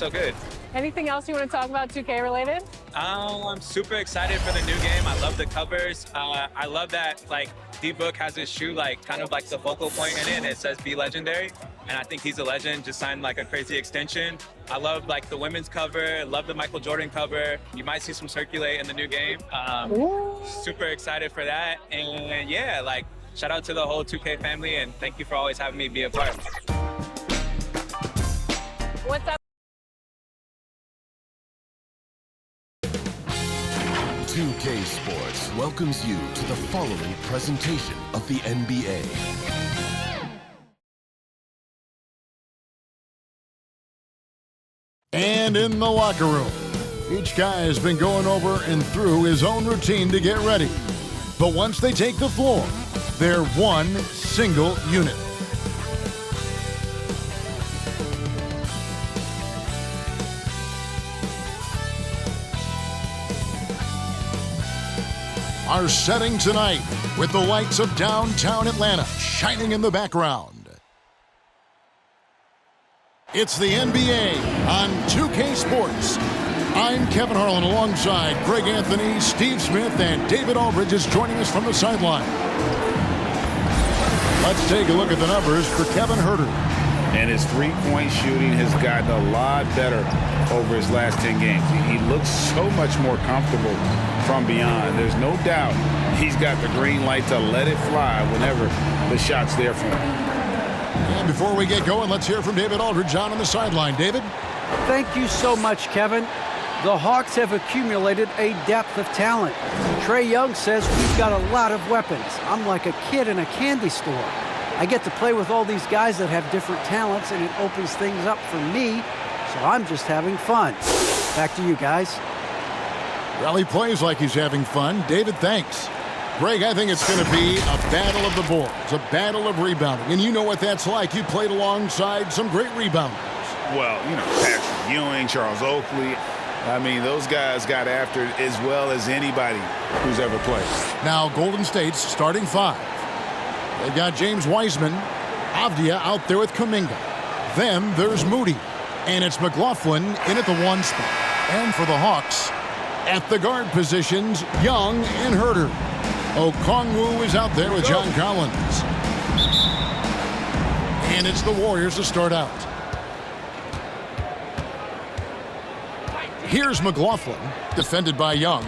so good. Anything else you want to talk about 2K related? I'm super excited for the new game. I love the covers. I love that like D-Book has his shoe like kind of like the focal point in it, and it says "Be Legendary," and I think he's a legend. Just signed like a crazy extension. I love like the women's cover. Love the Michael Jordan cover. You might see some circulate in the new game. Super excited for that, and yeah, like shout out to the whole 2K family, and thank you for always having me be a part. What's up? 2K Sports welcomes you to the following presentation of the NBA. And in the locker room, each guy has been going over and through his own routine to get ready. But once they take the floor, they're one single unit. Our setting tonight with the lights of downtown Atlanta shining in the background. It's the NBA on 2K Sports. I'm Kevin Harlan alongside Greg Anthony, Steve Smith, and David Aldridge is joining us from the sideline. Let's take a look at the numbers for Kevin Huerter. And his three-point shooting has gotten a lot better over his last 10 games. He looks so much more comfortable from beyond. There's no doubt he's got the green light to let it fly whenever the shot's there for him. And before we get going, let's hear from David Aldridge on the sideline. David? Thank you so much, Kevin. The Hawks have accumulated a depth of talent. Trae Young says we've got a lot of weapons. I'm like a kid in a candy store. I get to play with all these guys that have different talents, and it opens things up for me, so I'm just having fun. Back to you guys. Well, he plays like he's having fun. David, thanks. Greg, I think it's going to be a battle of the boards, a battle of rebounding, and you know what that's like. You played alongside some great rebounders. Well, you know, Patrick Ewing, Charles Oakley. I mean, those guys got after it as well as anybody who's ever played. Now, Golden State's starting five. They've got James Wiseman, Avdia out there with Kum'inga. Then there's Moody, and it's McLaughlin in at the one spot. And for the Hawks, at the guard positions, Young and Huerter. Okongwu is out there with John Collins. And it's the Warriors to start out. Here's McLaughlin, defended by Young.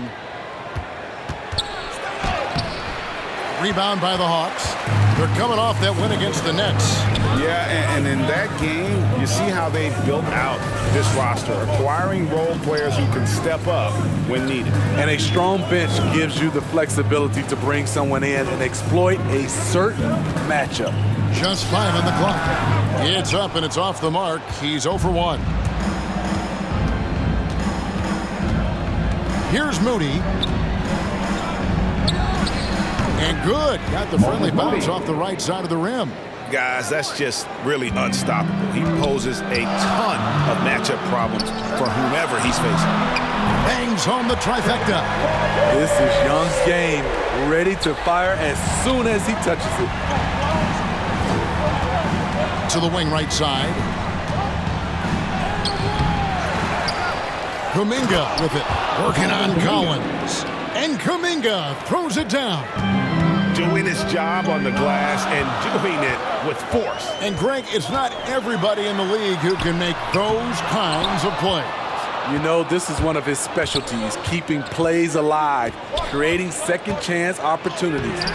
Rebound by the Hawks. They're coming off that win against the Nets. Yeah, and in that game, you see how they built out this roster, acquiring role players who can step up when needed. And a strong bench gives you the flexibility to bring someone in and exploit a certain matchup. Just 5 on the clock. It's up and it's off the mark. He's 0 for 1. Here's Moody. And good. Got the friendly bounce off the right side of the rim. Guys, that's just really unstoppable. He poses a ton of matchup problems for whomever he's facing. Bangs home the trifecta. This is Young's game. Ready to fire as soon as he touches it. To the wing right side. Kum'inga with it. Working on Collins. And Kum'inga throws it down. Doing his job on the glass and doing it with force. And Greg, it's not everybody in the league who can make those kinds of plays. You know, this is one of his specialties, keeping plays alive, creating second chance opportunities.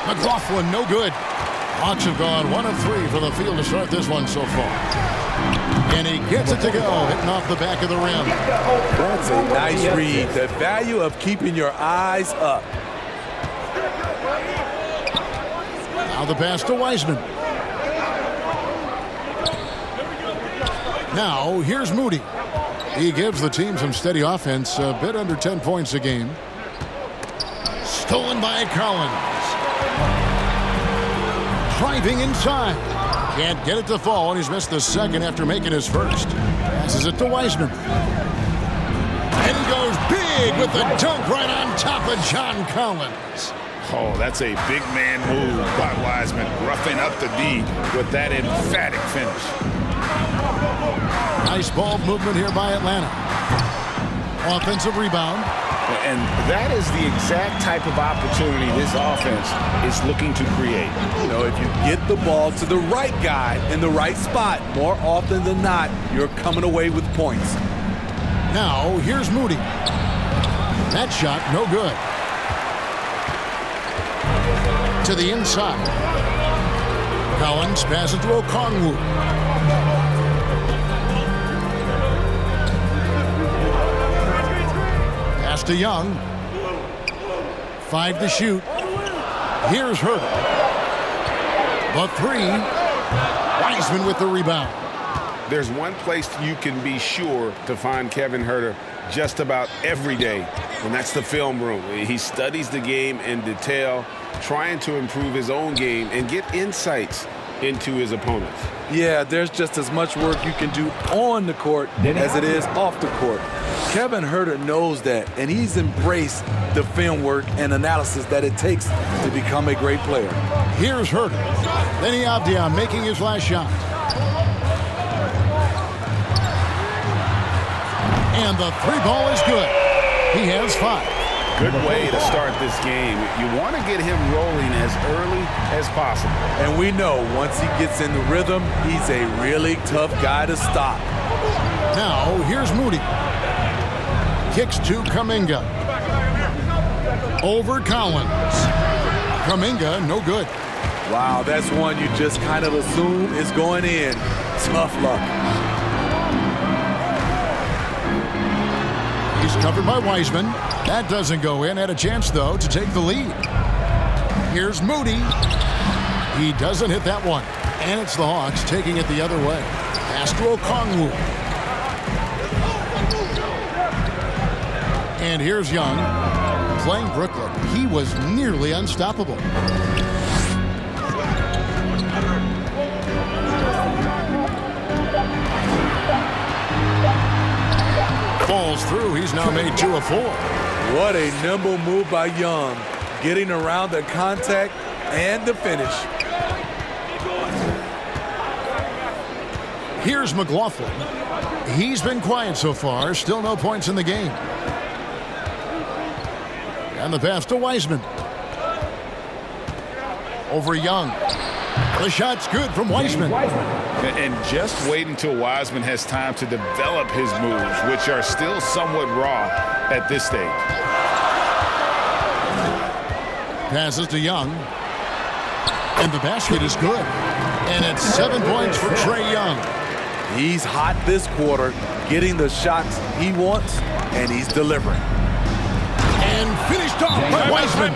McLaughlin, no good. Hawks have gone 1 of 3 for the field to start this one so far. And he gets it to go, hitting off the back of the rim. That's a nice read. The value of keeping your eyes up. Now the pass to Wiseman. Now here's Moody. He gives the team some steady offense, a bit under 10 points a game. Stolen by Collins. Driving inside. Can't get it to fall, and he's missed the second after making his first. Passes it to Wiseman. And he goes big with the dunk right on top of John Collins. Oh, that's a big man move by Wiseman, roughing up the D with that emphatic finish. Nice ball movement here by Atlanta. Offensive rebound. And that is the exact type of opportunity this offense is looking to create. You know, if you get the ball to the right guy in the right spot, more often than not, you're coming away with points. Now, here's Moody. That shot, no good. To the inside. Collins passes to Okongwu. Pass to Young. 5 to shoot. Here's Herter. The 3. Wiseman with the rebound. There's one place you can be sure to find Kevin Herter just about every day, and that's the film room. He studies the game in detail, trying to improve his own game and get insights into his opponents. Yeah, there's just as much work you can do on the court as it is off the court. Kevin Herter knows that, and he's embraced the film work and analysis that it takes to become a great player. Here's Herter. Lenny Avdia making his last shot. And the 3 ball is good. He has 5. Good way to start this game. You want to get him rolling as early as possible. And we know once he gets in the rhythm, he's a really tough guy to stop. Now, here's Moody. Kicks to Kum'inga. Over Collins. Kum'inga, no good. Wow, that's one you just kind of assume is going in. Tough luck. He's covered by Wiseman. That doesn't go in. Had a chance, though, to take the lead. Here's Moody. He doesn't hit that one. And it's the Hawks taking it the other way. Pass to Okongwu. And here's Young. Playing Brooklyn, he was nearly unstoppable. Falls through. He's now made 2 of 4. What a nimble move by Young, getting around the contact and the finish. Here's McLaughlin. He's been quiet so far. Still no points in the game. And the pass to Wiseman. Over Young. The shot's good from Wiseman. And just wait until Wiseman has time to develop his moves, which are still somewhat raw at this stage. Passes to Young. And the basket is good. And it's 7 points for Trae Young. He's hot this quarter, getting the shots he wants, and he's delivering. And finished off by Wiseman.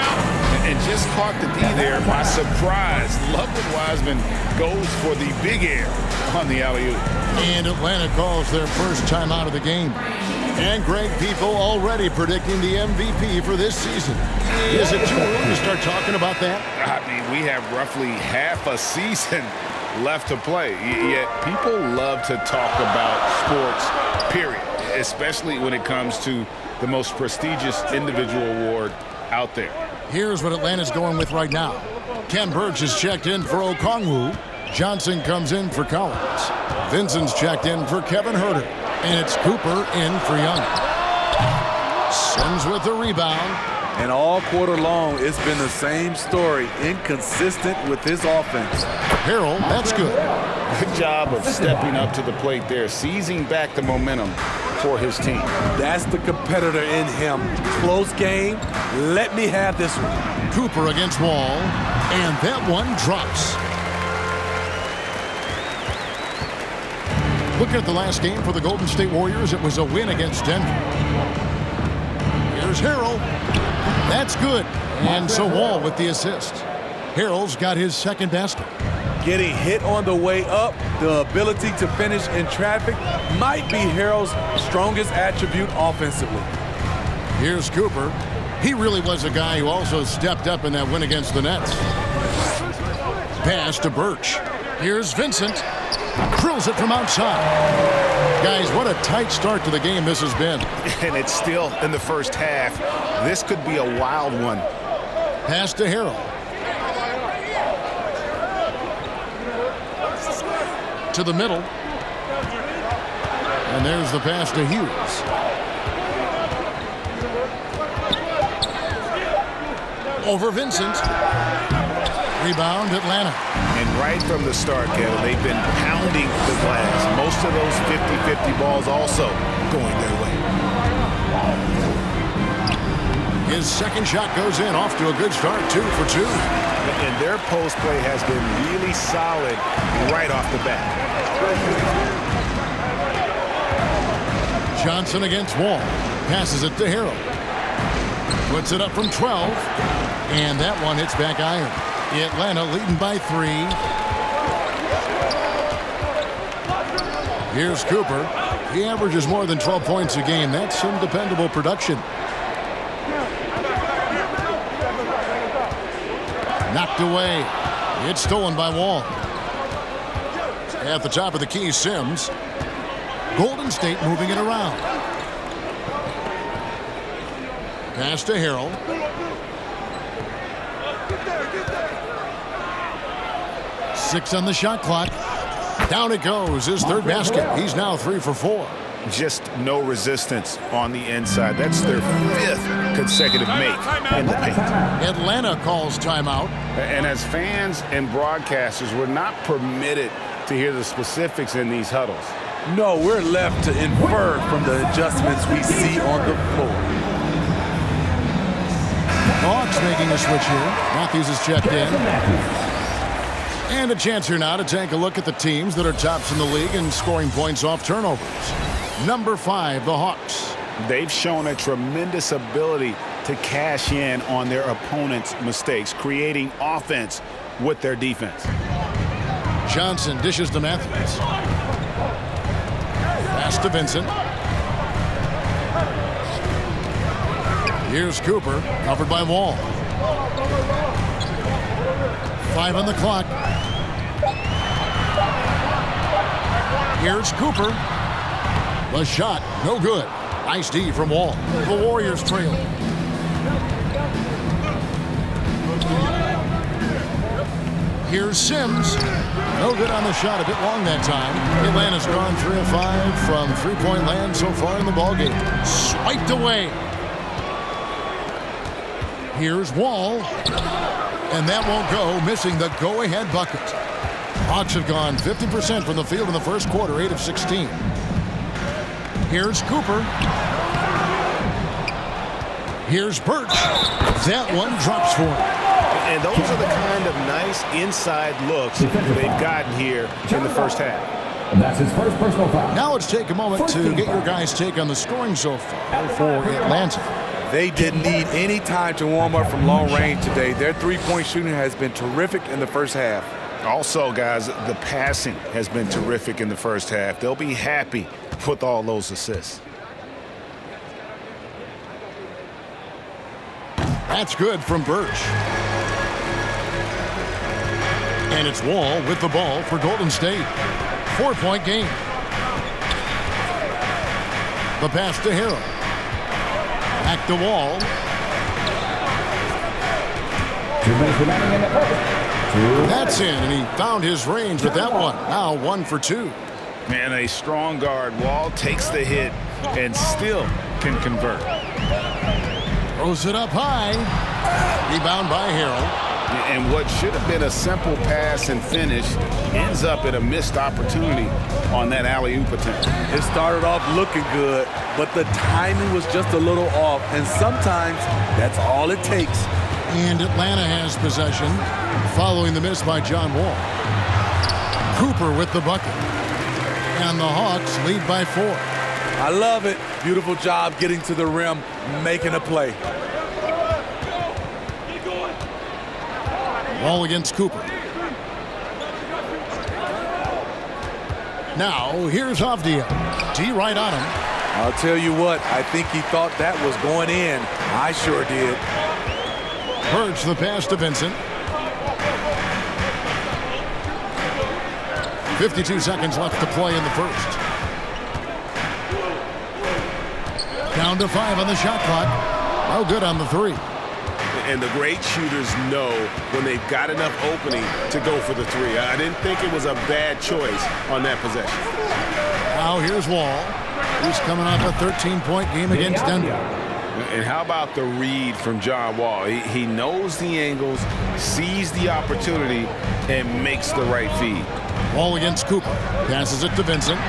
And just caught the D there by surprise. Love that Wiseman goes for the big air on the alley-oop. And Atlanta calls their first time out of the game. And Greg, people already predicting the MVP for this season. Is it too early to start talking about that? I mean, we have roughly half a season left to play. Yet people love to talk about sports, period, especially when it comes to the most prestigious individual award out there. Here's what Atlanta's going with right now. Ken Burch is checked in for Okongwu. Johnson comes in for Collins. Vincent's checked in for Kevin Herter. And it's Cooper in for Young. Sims with the rebound. And all quarter long, it's been the same story, inconsistent with his offense. Harrell, that's good. Good job of stepping up to the plate there, seizing back the momentum for his team. That's the competitor in him. Close game. Let me have this one. Cooper against Wall. And that one drops. Looking at the last game for the Golden State Warriors, it was a win against Denver. Here's Harrell. That's good. And so Wall with the assist. Harrell's got his second basket. Getting hit on the way up, the ability to finish in traffic might be Harrell's strongest attribute offensively. Here's Cooper. He really was a guy who also stepped up in that win against the Nets. Pass to Birch. Here's Vincent. Drills it from outside. Guys, what a tight start to the game this has been. And it's still in the first half. This could be a wild one. Pass to Harrell. To the middle. And there's the pass to Hughes. Over Vincent. Rebound, Atlanta. And right from the start, Kevin, they've been pounding the glass. Most of those 50-50 balls also going their way. His second shot goes in, off to a good start, 2 for 2. And their post play has been really solid right off the bat. Johnson against Wall. Passes it to Harrell. Puts it up from 12. And that one hits back iron. Atlanta leading by 3. Here's Cooper. He averages more than 12 points a game. That's some dependable production. Knocked away. It's stolen by Wall. At the top of the key, Sims. Golden State moving it around. Pass to Harrell. Six on the shot clock. Down it goes. His third basket. He's now 3 for 4. Just no resistance on the inside. That's their 5th consecutive make in the paint. Atlanta calls timeout. And as fans and broadcasters, we're not permitted to hear the specifics in these huddles. No, we're left to infer from the adjustments we see on the floor. Hawks making a switch here. Matthews is checked in. And a chance here now to take a look at the teams that are tops in the league in scoring points off turnovers. Number 5, the Hawks. They've shown a tremendous ability to cash in on their opponent's mistakes, creating offense with their defense. Johnson dishes to Matthews. Pass to Vincent. Here's Cooper, covered by Wall. 5 on the clock. Here's Cooper. The shot, no good. Nice D from Wall. The Warriors trail. Here's Sims. No good on the shot, a bit long that time. Atlanta's gone 3 of 5 from three-point land so far in the ballgame. Swiped away. Here's Wall. And that won't go, missing the go-ahead bucket. Hawks have gone 50% from the field in the first quarter, 8 of 16. Here's Cooper. Here's Birch. That one drops for him. And those are the kind of nice inside looks they've gotten here in the first half. That's his first personal foul. Now let's take a moment to get your guys' take on the scoring so far for Atlanta. They didn't need any time to warm up from long range today. Their three-point shooting has been terrific in the first half. Also, guys, the passing has been terrific in the first half. They'll be happy with all those assists. That's good from Birch. And it's Wall with the ball for Golden State. 4-point game. The pass to Harrell. Back to Wall. 2 minutes remaining in the first. That's in, and he found his range with that one. Now 1 for 2. Man, a strong guard. Wall takes the hit and still can convert. Throws it up high. Rebound by Harrell. And what should have been a simple pass and finish ends up in a missed opportunity on that alley-oop attempt. It started off looking good, but the timing was just a little off, and sometimes that's all it takes. And Atlanta has possession following the miss by John Wall. Cooper with the bucket. And the Hawks lead by 4. I love it. Beautiful job getting to the rim, making a play. Wall against Cooper. Now, here's Avdia. D right on him. I'll tell you what, I think he thought that was going in. I sure did. Birch the pass to Vincent. 52 seconds left to play in the first. Down to 5 on the shot clock. No good on the 3. And the great shooters know when they've got enough opening to go for the 3. I didn't think it was a bad choice on that possession. Now here's Wall. He's coming off a 13-point game against Denver. And how about the read from John Wall? He knows the angles, sees the opportunity, and makes the right feed. Wall against Cooper. Passes it to Vincent.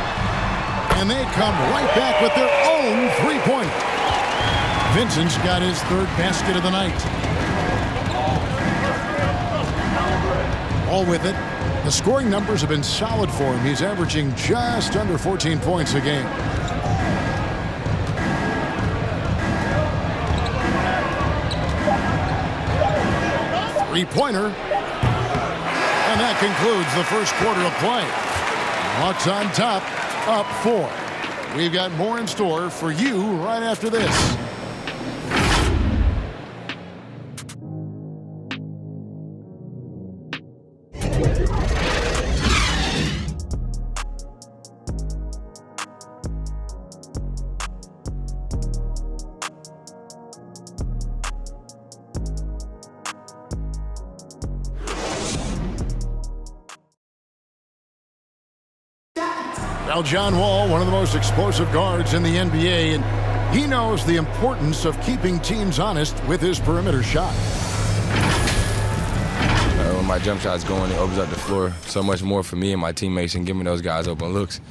And they come right back with their own three-pointer. Vincent's got his third basket of the night. All with it. The scoring numbers have been solid for him. He's averaging just under 14 points a game. Three-pointer. And that concludes the first quarter of play. Hawks on top, up 4. We've got more in store for you right after this. Now, John Wall, one of the most explosive guards in the NBA, and he knows the importance of keeping teams honest with his perimeter shot. When my jump shot's going, it opens up the floor so much more for me and my teammates and giving those guys open looks.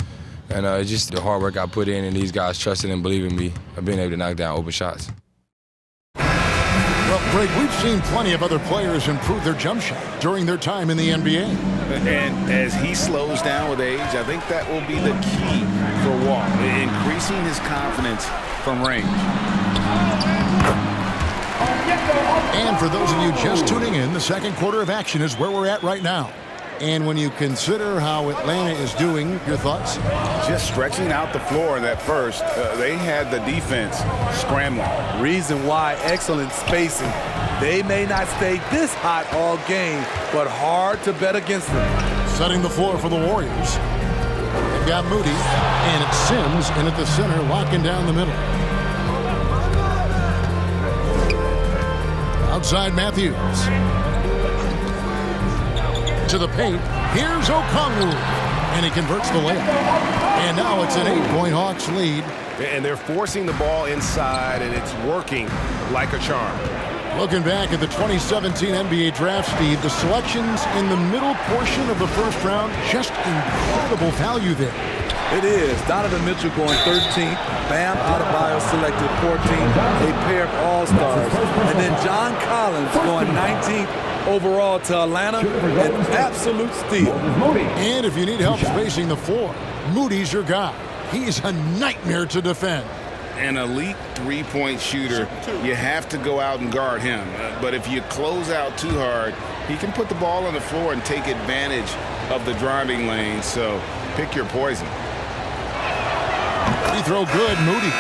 And it's just the hard work I put in and these guys trusting and believing me of being able to knock down open shots. Well, Greg, we've seen plenty of other players improve their jump shot during their time in the NBA. And as he slows down with age, I think that will be the key for Wall, increasing his confidence from range. And for those of you just tuning in, the second quarter of action is where we're at right now. And when you consider how Atlanta is doing, your thoughts? Just stretching out the floor in that first, they had the defense scrambling. Reason why, excellent spacing. They may not stay this hot all game, but hard to bet against them. Setting the floor for the Warriors. They've got Moody, and it's Sims in at the center, locking down the middle. Outside Matthews. To the paint. Here's Okongwu. And he converts the layup. And now it's an 8-point Hawks lead. And they're forcing the ball inside, and it's working like a charm. Looking back at the 2017 NBA Draft, Steve, the selections in the middle portion of the first round, just incredible value there. It is. Donovan Mitchell going 13th. Bam Adebayo selected 14th. A pair of all-stars. And then John Collins going 19th overall to Atlanta. An absolute steal. And if you need help spacing the floor, Moody's your guy. He's a nightmare to defend. An elite three-point shooter, you have to go out and guard him. But if you close out too hard, he can put the ball on the floor and take advantage of the driving lane. So pick your poison. Free throw good, Moody.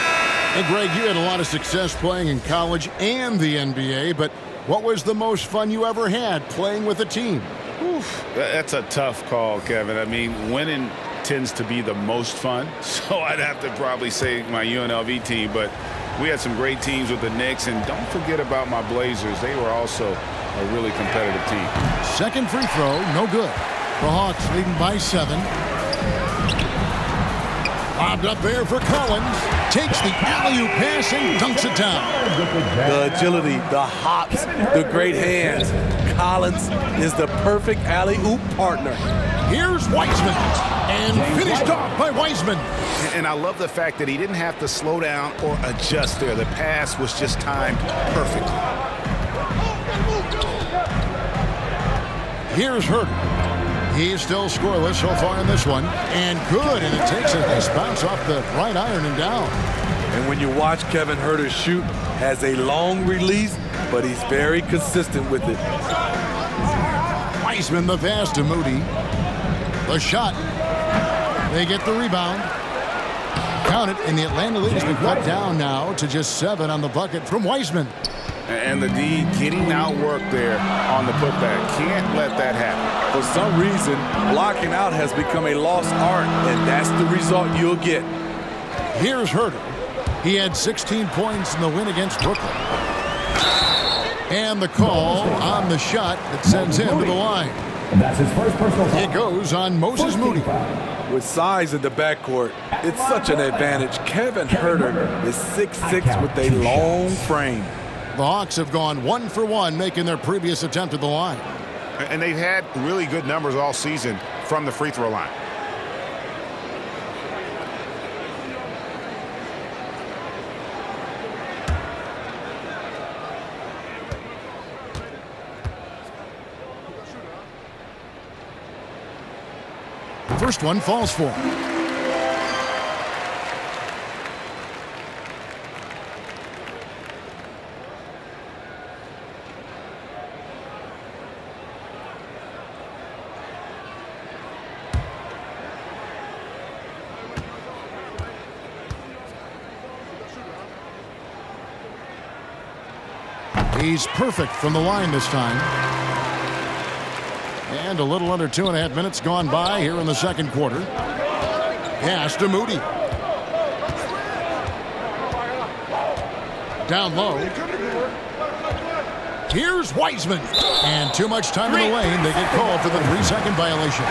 And Greg, you had a lot of success playing in college and the NBA, but what was the most fun you ever had playing with a team? Oof, that's a tough call, Kevin. I mean, winning tends to be the most fun, so I'd have to probably say my UNLV team, but we had some great teams with the Knicks, and don't forget about my Blazers. They were also a really competitive team. Second free throw, no good. The Hawks leading by 7. Lobbed up there for Collins. Takes the alley-oop pass and dunks it down. The agility, the hops, the great hands. Collins is the perfect alley-oop partner. Here's Wiseman. And finished off by Wiseman. And I love the fact that he didn't have to slow down or adjust there. The pass was just timed perfectly. Here's Herter. He's still scoreless so far in this one. And good, and it takes a nice bounce off the right iron and down. And when you watch Kevin Herter shoot, has a long release, but he's very consistent with it. Wiseman the pass to Moody. The shot. They get the rebound. Count it, and the Atlanta lead has been cut down now to just 7 on the bucket from Wiseman. And the D getting outworked there on the putback. Can't let that happen. For some reason, blocking out has become a lost art, and that's the result you'll get. Here's Herter. He had 16 points in the win against Brooklyn. And the call on the shot that sends him to the line. And that's his first personal foul. It goes on Moses Moody. With size in the backcourt, it's such an advantage. Kevin Huerter is 6'6" with a long frame. The Hawks have gone 1 for 1, making their previous attempt at the line. And they've had really good numbers all season from the free throw line. First one falls for. He's perfect from the line this time. And a little under 2.5 minutes gone by here in the second quarter. Pass to Moody. Down low. Here's Wiseman. And too much time in the lane. They get called for the 3-second violation.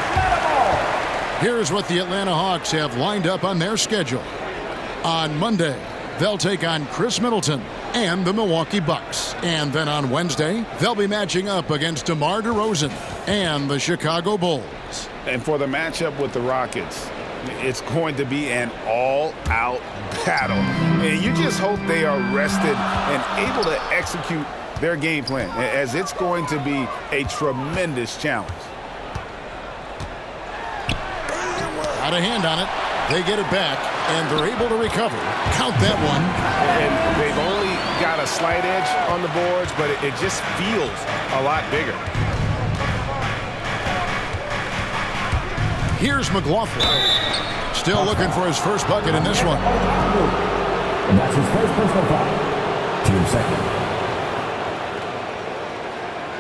Here's what the Atlanta Hawks have lined up on their schedule. On Monday, they'll take on Chris Middleton and the Milwaukee Bucks. And then on Wednesday, they'll be matching up against DeMar DeRozan and the Chicago Bulls. And for the matchup with the Rockets, it's going to be an all-out battle. And you just hope they are rested and able to execute their game plan, as it's going to be a tremendous challenge. Got a hand on it. They get it back, and they're able to recover. Count that one. And they've only got a slight edge on the boards, but it just feels a lot bigger. Here's McLaughlin. Still looking for his first bucket in this one. And that's his first personal foul. Team second.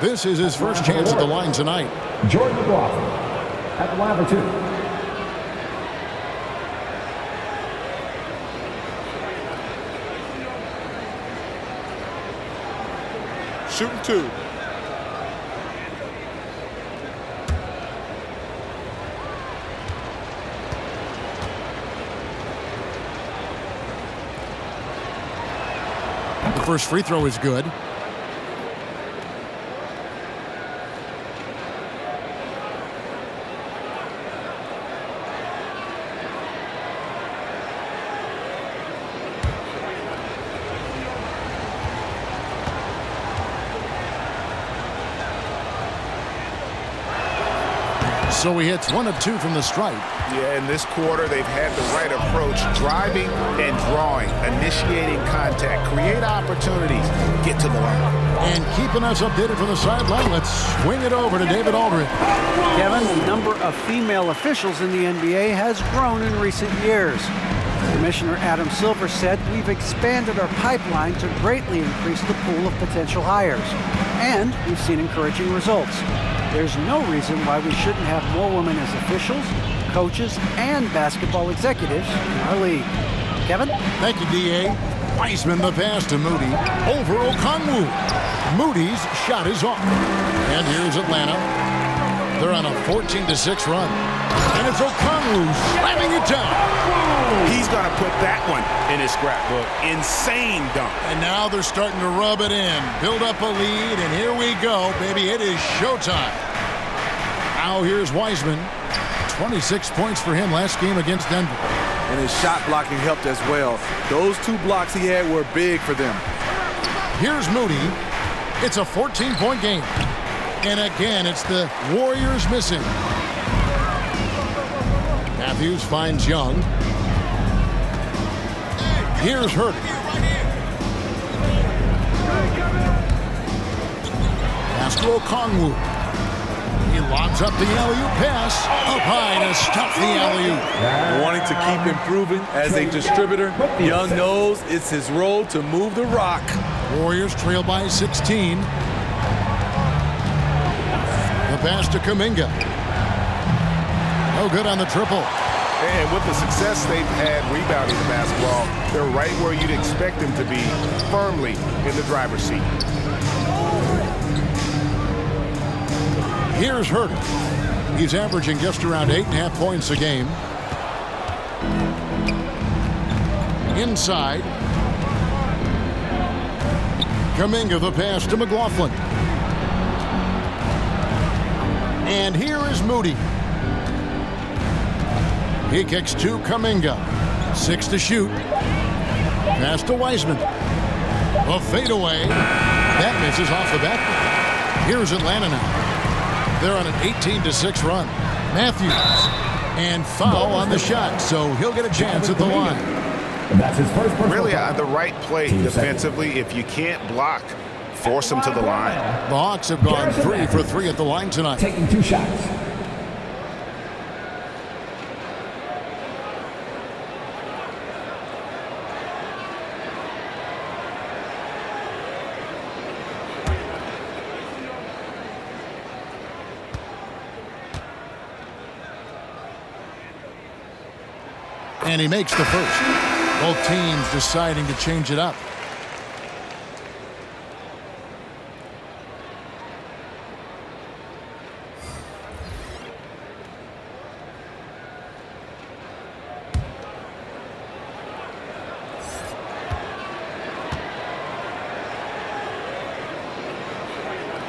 This is his first chance at the line tonight. Jordan McLaughlin at the line for 2. Shooting 2. The first free throw is good. So he hits 1 of 2 from the stripe. Yeah, in this quarter, they've had the right approach, driving and drawing, initiating contact, create opportunities, get to the line. And keeping us updated from the sideline, let's swing it over to David Aldridge. Kevin, the number of female officials in the NBA has grown in recent years. Commissioner Adam Silver said, "We've expanded our pipeline to greatly increase the pool of potential hires, and we've seen encouraging results. There's no reason why we shouldn't have more women as officials, coaches, and basketball executives in our league." Kevin? Thank you, D.A. Wiseman the pass to Moody. Over Okongwu. Moody's shot is off. And here's Atlanta. They're on a 14-6 run. And it's Okongwu slamming it down. He's going to put that one in his scrapbook. Insane dunk. And now they're starting to rub it in. Build up a lead, and here we go, baby. It is showtime. Now here's Wiseman. 26 points for him last game against Denver. And his shot blocking helped as well. Those 2 blocks he had were big for them. Here's Moody. It's a 14-point game. And again, it's the Warriors missing. Matthews finds Young. Here's Hurt. Pass to Okongwu. He lobs up the alley-oop pass. Up high to stop the alley-oop. Wanting to keep improving as a distributor, Young knows it's his role to move the rock. Warriors trail by 16. The pass to Kum'inga. No good on the triple. And with the success they've had rebounding the basketball, they're right where you'd expect them to be, firmly in the driver's seat. Here's Herter. He's averaging just around 8.5 points a game. Inside. Kum'inga the pass to McLaughlin. And here is Moody. He kicks to Kum'inga. 6 to shoot. Pass to Wiseman. A fadeaway. That misses off the backboard. Here's Atlanta now. They're on an 18-6 run. Matthews. And foul on the shot, so he'll get a chance at the line. That's his first personal Really foul. the right play defensively. If you can't block, force him to the line. The Hawks have gone 3 for 3 at the line tonight. Taking 2 shots. And he makes the first. Both teams deciding to change it up.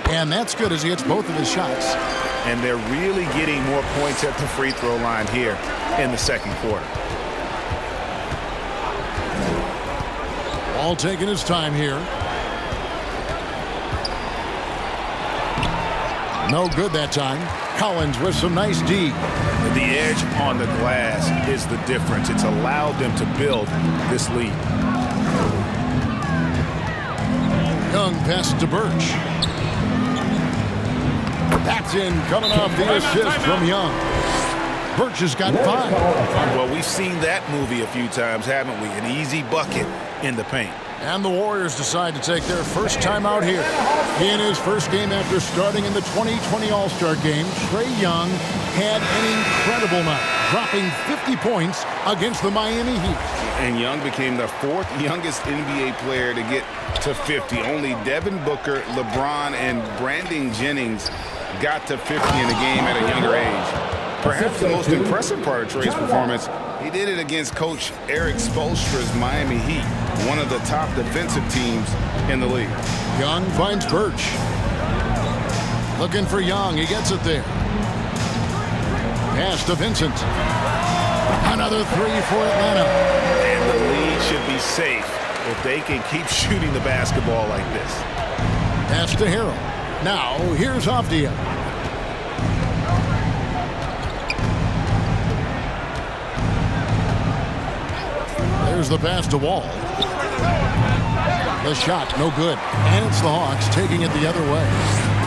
And that's good as he hits both of his shots. And they're really getting more points at the free throw line here in the second quarter. All taking his time here. No good that time. Collins with some nice D. The edge on the glass is the difference. It's allowed them to build this lead. Young pass to Birch. That's in, coming off the assist from Young. Birch has got 5. Well, we've seen that movie a few times, haven't we? An easy bucket in the paint. And the Warriors decide to take their first time out here. In his first game after starting in the 2020 All-Star Game, Trae Young had an incredible night, dropping 50 points against the Miami Heat. And Young became the 4th youngest NBA player to get to 50. Only Devin Booker, LeBron, and Brandon Jennings got to 50 in a game at a younger age. Perhaps the most impressive part of Trae's performance, he did it against Coach Eric Spoelstra's Miami Heat, one of the top defensive teams in the league. Young finds Birch. Looking for Young. He gets it there. Pass to Vincent. Another 3 for Atlanta. And the lead should be safe if they can keep shooting the basketball like this. Pass to Harrell. Now, here's Avdia. There's the pass to Wall. The shot, no good. And it's the Hawks taking it the other way.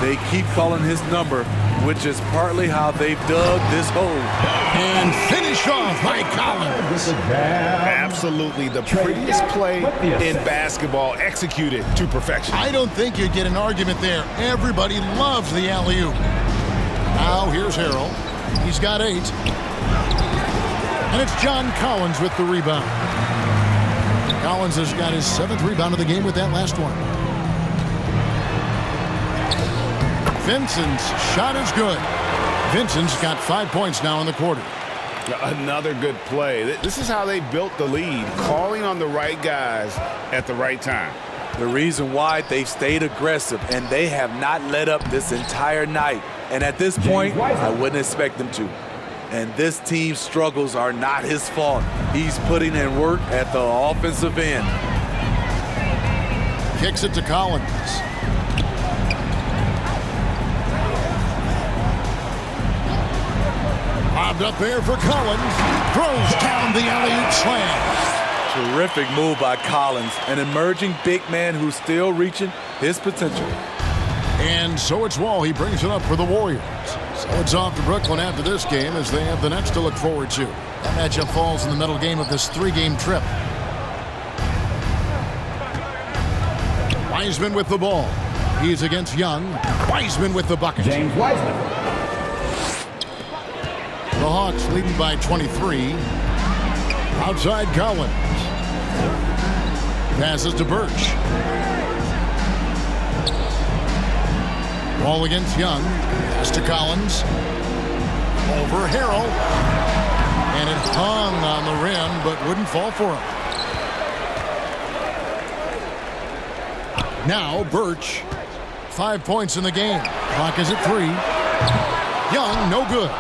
They keep calling his number, which is partly how they've dug this hole. And finished off by Collins. Absolutely the prettiest play in basketball, executed to perfection. I don't think you'd get an argument there. Everybody loves the alley-oop. Now here's Harrell. He's got 8. And it's John Collins with the rebound. Collins has got his 7th rebound of the game with that last one. Vincent's shot is good. Vincent's got 5 points now in the quarter. Another good play. This is how they built the lead, calling on the right guys at the right time. The reason why they've stayed aggressive, and they have not let up this entire night. And at this point, I wouldn't expect them to. And this team's struggles are not his fault. He's putting in work at the offensive end. Kicks it to Collins. Lobbed up there for Collins. Throws down the alley-oop slam. Terrific move by Collins, an emerging big man who's still reaching his potential. And so it's Wall. He brings it up for the Warriors. So it's off to Brooklyn after this game as they have the next to look forward to. That matchup falls in the middle game of this 3-game trip. Wiseman with the ball. He's against Young. Wiseman with the bucket. James Wiseman. The Hawks leading by 23. Outside Collins. Passes to Birch. Ball against Young. Pass to Collins. Over Harrell. And it hung on the rim, but wouldn't fall for him. Now Birch. 5 points in the game. Clock is at 3. Young, no good.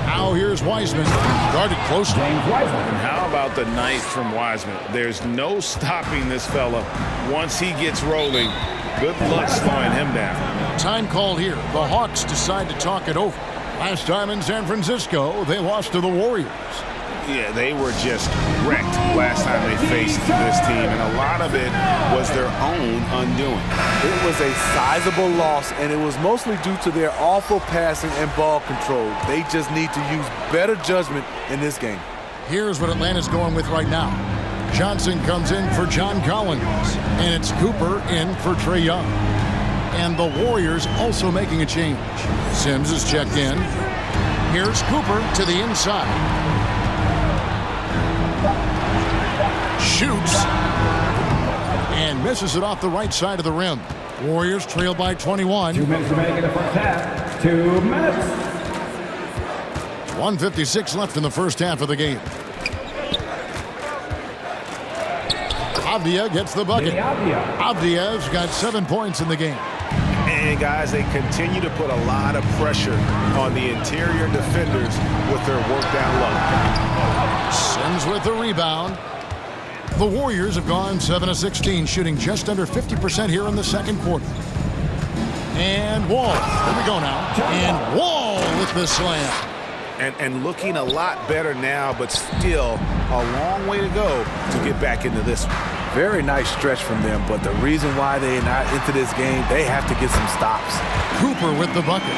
Now here's Wiseman. Guarded closely. How about the night from Wiseman? There's no stopping this fella once he gets rolling. Good luck slowing him down. Time called here. The Hawks decide to talk it over. Last time in San Francisco, they lost to the Warriors. Yeah, they were just wrecked last time they faced this team, and a lot of it was their own undoing. It was a sizable loss, and it was mostly due to their awful passing and ball control. They just need to use better judgment in this game. Here's what Atlanta's going with right now. Johnson comes in for John Collins, and it's Cooper in for Trae Young. And the Warriors also making a change. Sims is checked in. Here's Cooper to the inside. Shoots and misses it off the right side of the rim. Warriors trail by 21. 2 minutes remaining in the first half. 2 minutes. 1:56 left in the first half of the game. Avdia gets the bucket. Avdia's got 7 points in the game. And guys, they continue to put a lot of pressure on the interior defenders with their work down low. Sims with the rebound. The Warriors have gone 7 of 16, shooting just under 50% here in the second quarter. And Wall, here we go now. And Wall with the slam. And looking a lot better now, but still a long way to go to get back into this one. Very nice stretch from them, but the reason why they're not into this game, they have to get some stops. Cooper with the bucket.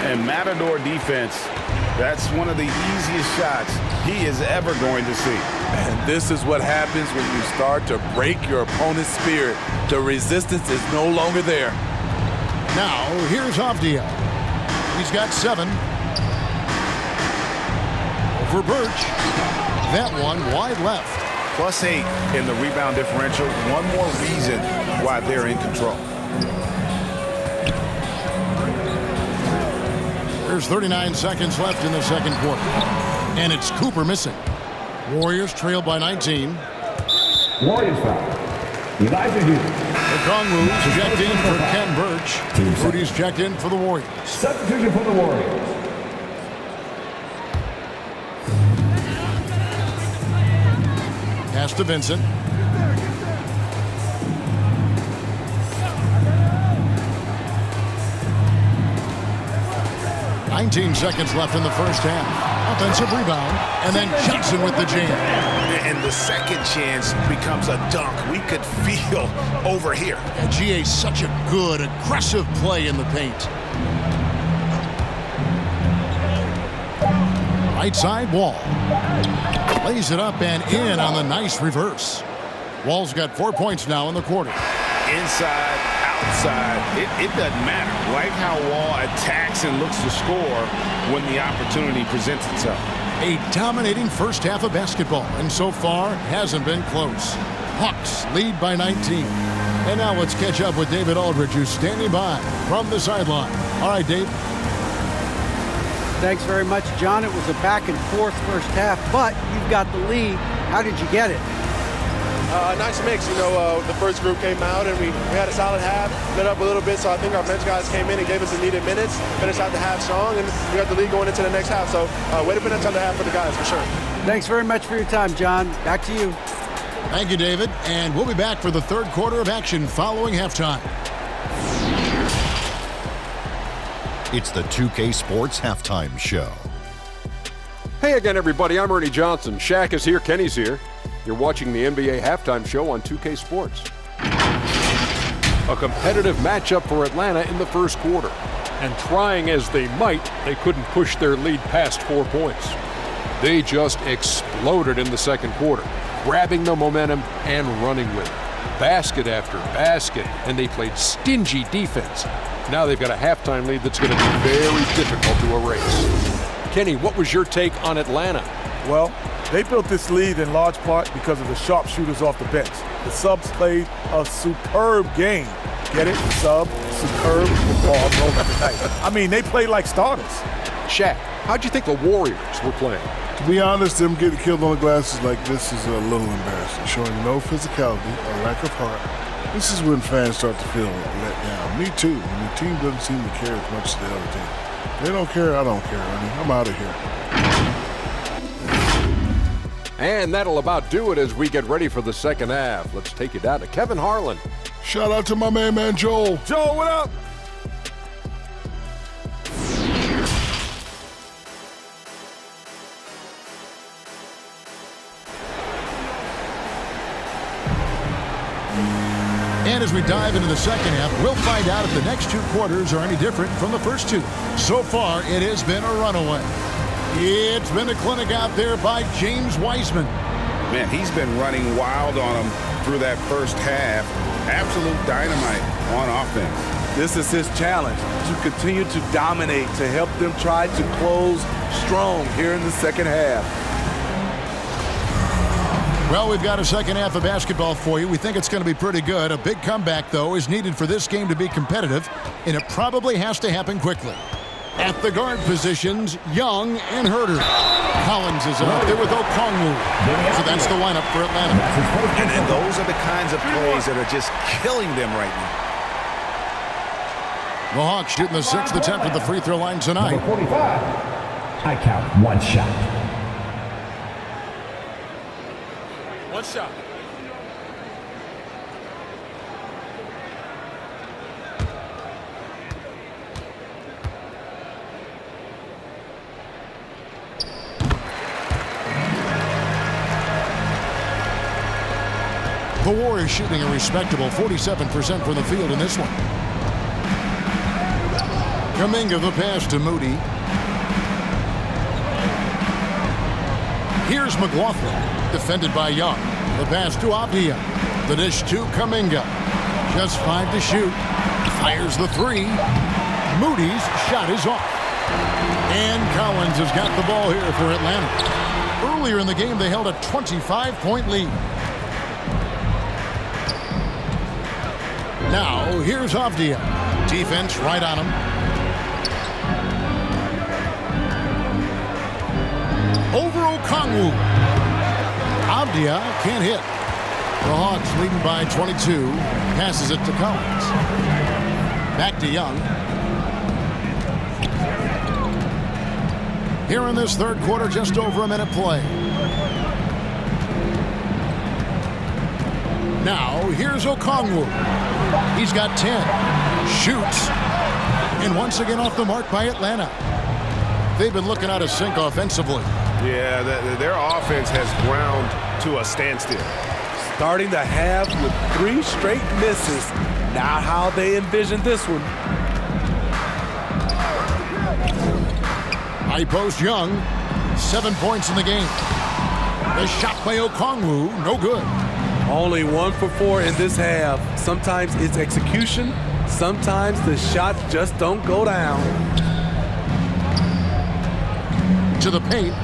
And Matador defense, that's one of the easiest shots he is ever going to see. And this is what happens when you start to break your opponent's spirit. The resistance is no longer there. Now, here's Avdia. He's got 7. Over Birch. That one wide left. +8 in the rebound differential. One more reason why they're in control. There's 39 seconds left in the second quarter. And it's Cooper missing. Warriors trail by 19. Warriors foul. Elijah Hughes. Okongwu's checked in for Ken Birch. Rudy's checked in for the Warriors. Substitution for the Warriors. Pass to Vincent. "19 seconds left in the first half. Offensive rebound, and then Johnson with the jam. And the second chance becomes a dunk. We could feel over here. And GA's such a good, aggressive play in the paint. Right side, Wall. Lays it up and in on the nice reverse. Wall's got 4 points now in the quarter. Inside, outside, it doesn't matter. Like how Wall attacks and looks to score when the opportunity presents itself. A dominating first half of basketball, and so far hasn't been close. Hawks lead by 19. And now let's catch up with David Aldridge, who's standing by from the sideline. All right, Dave. Thanks very much, John. It was a back-and-forth first half, but you've got the lead. How did you get it? Nice mix. You know, the first group came out, and we had a solid half, lit up a little bit, so I think our bench guys came in and gave us the needed minutes, finished out the half strong, and we got the lead going into the next half. So way to finish out the half for the guys, for sure. Thanks very much for your time, John. Back to you. Thank you, David. And we'll be back for the third quarter of action following halftime. It's the 2K Sports Halftime Show. Hey again, everybody. I'm Ernie Johnson. Shaq is here. Kenny's here. You're watching the NBA Halftime Show on 2K Sports. A competitive matchup for Atlanta in the first quarter. And trying as they might, they couldn't push their lead past 4 points. They just exploded in the second quarter, grabbing the momentum and running with it. Basket after basket, and they played stingy defense. Now they've got a halftime lead that's going to be very difficult to erase. Kenny, what was your take on Atlanta? Well, they built this lead in large part because of the sharpshooters off the bench. The subs played a superb game. Get it? Sub, superb, ball rolling tonight. I mean, they played like starters. Shaq, how'd you think the Warriors were playing? To be honest, them getting killed on the glass is like this is a little embarrassing, showing no physicality, a lack of heart. This is when fans start to feel let down. Me too. When the team doesn't seem to care as much as the other team. They don't care, I don't care, honey. I'm out of here. And that'll about do it as we get ready for the second half. Let's take you down to Kevin Harlan. Shout out to my man Joel. Joel, what up? And as we dive into the second half, we'll find out if the next two quarters are any different from the first two. So far, it has been a runaway. It's been a clinic out there by James Wiseman. Man, he's been running wild on him through that first half. Absolute dynamite on offense. This is his challenge, to continue to dominate, to help them try to close strong here in the second half. Well, we've got a second half of basketball for you. We think it's going to be pretty good. A big comeback, though, is needed for this game to be competitive, and it probably has to happen quickly. At the guard positions, Young and Herter. Collins is up there with Okongwu. So that's the lineup for Atlanta. And those are the kinds of plays that are just killing them right now. The Hawks shooting the 6th attempt at the free throw line tonight. Number 45. I count one shot. One shot. The Warriors shooting a respectable 47% from the field in this one. Kum'inga the pass to Moody. Here's McLaughlin, defended by Young. The pass to Avdia. The dish to Kum'inga. Just 5 to shoot. Fires the 3. Moody's shot is off. And Collins has got the ball here for Atlanta. Earlier in the game, they held a 25-point lead. Now, here's Avdia. Defense right on him. Over Okongwu. Avdia can't hit. The Hawks leading by 22. Passes it to Collins. Back to Young. Here in this third quarter, just over a minute play. Now, here's Okongwu. He's got 10. Shoots. And once again off the mark by Atlanta. They've been looking out of sync offensively. Yeah, their offense has ground to a standstill. Starting the half with 3 straight misses. Not how they envisioned this one. High post Young. 7 points in the game. The shot by Okongwu, no good. Only 1 for 4 in this half. Sometimes it's execution. Sometimes the shots just don't go down. To the paint.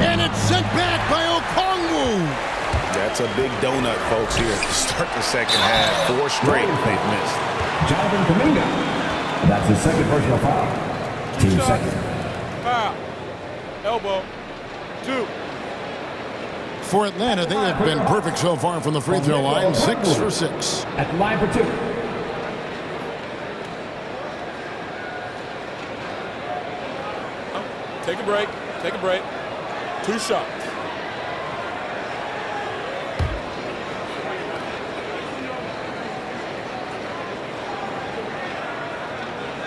And it's sent back by Okongwu. That's a big donut, folks, here to start the second half. 4 straight they've missed. Jonathan Kum'inga. That's his second personal foul. Team second. Foul. Elbow. 2. For Atlanta, they have been perfect so far from the free throw line. 6 for 6. At the line for 2. Take a break. Take a break. 2 shots.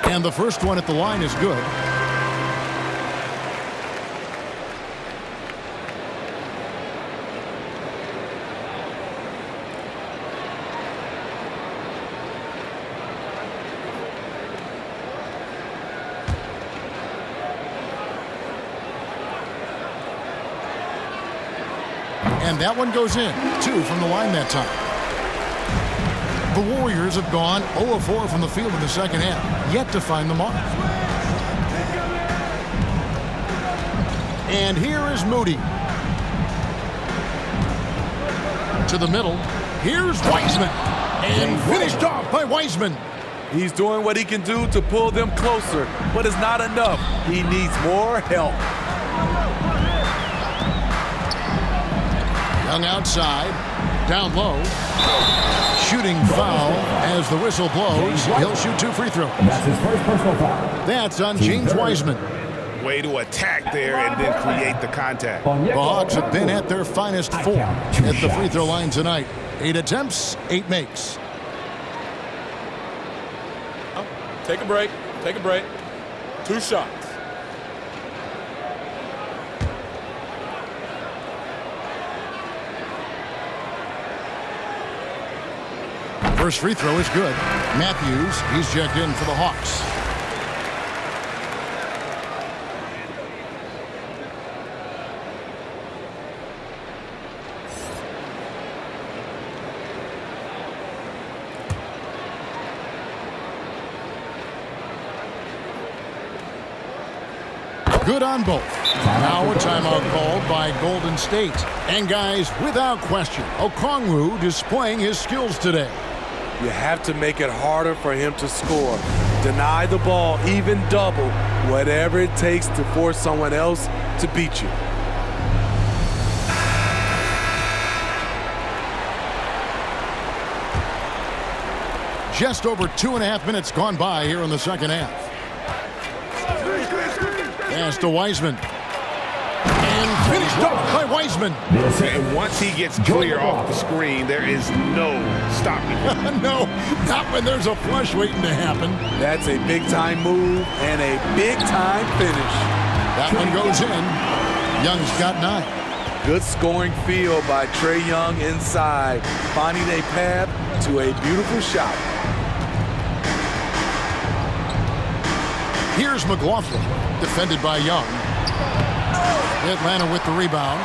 And the first one at the line is good. And that one goes in. 2 from the line that time. The Warriors have gone 0 of 4 from the field in the second half, yet to find the mark. And here is Moody. To the middle. Here's Wiseman. And finished off by Wiseman. He's doing what he can do to pull them closer, but it's not enough. He needs more help. Young outside, down low. Shooting foul as the whistle blows. He'll shoot 2 free throws. That's his first personal foul. That's on James Wiseman. Way to attack there and then create the contact. The Hawks have been at their finest 4 at the free throw line tonight. 8 attempts, 8 makes. Take a break. Take a break. 2 shots. First free throw is good. Matthews, he's checked in for the Hawks. Good on both. Now a timeout called by Golden State. And guys, without question, Okongwu displaying his skills today. You have to make it harder for him to score. Deny the ball, even double, whatever it takes to force someone else to beat you. Just over 2.5 minutes gone by here in the second half. Pass to Wiseman. And finished off by Wiseman. And once he gets clear off the screen, there is no stopping him. No, not when there's a flush waiting to happen. That's a big-time move and a big-time finish. That one goes in. Young's got 9. Good scoring field by Trae Young inside, finding a path to a beautiful shot. Here's McLaughlin, defended by Young. Atlanta with the rebound.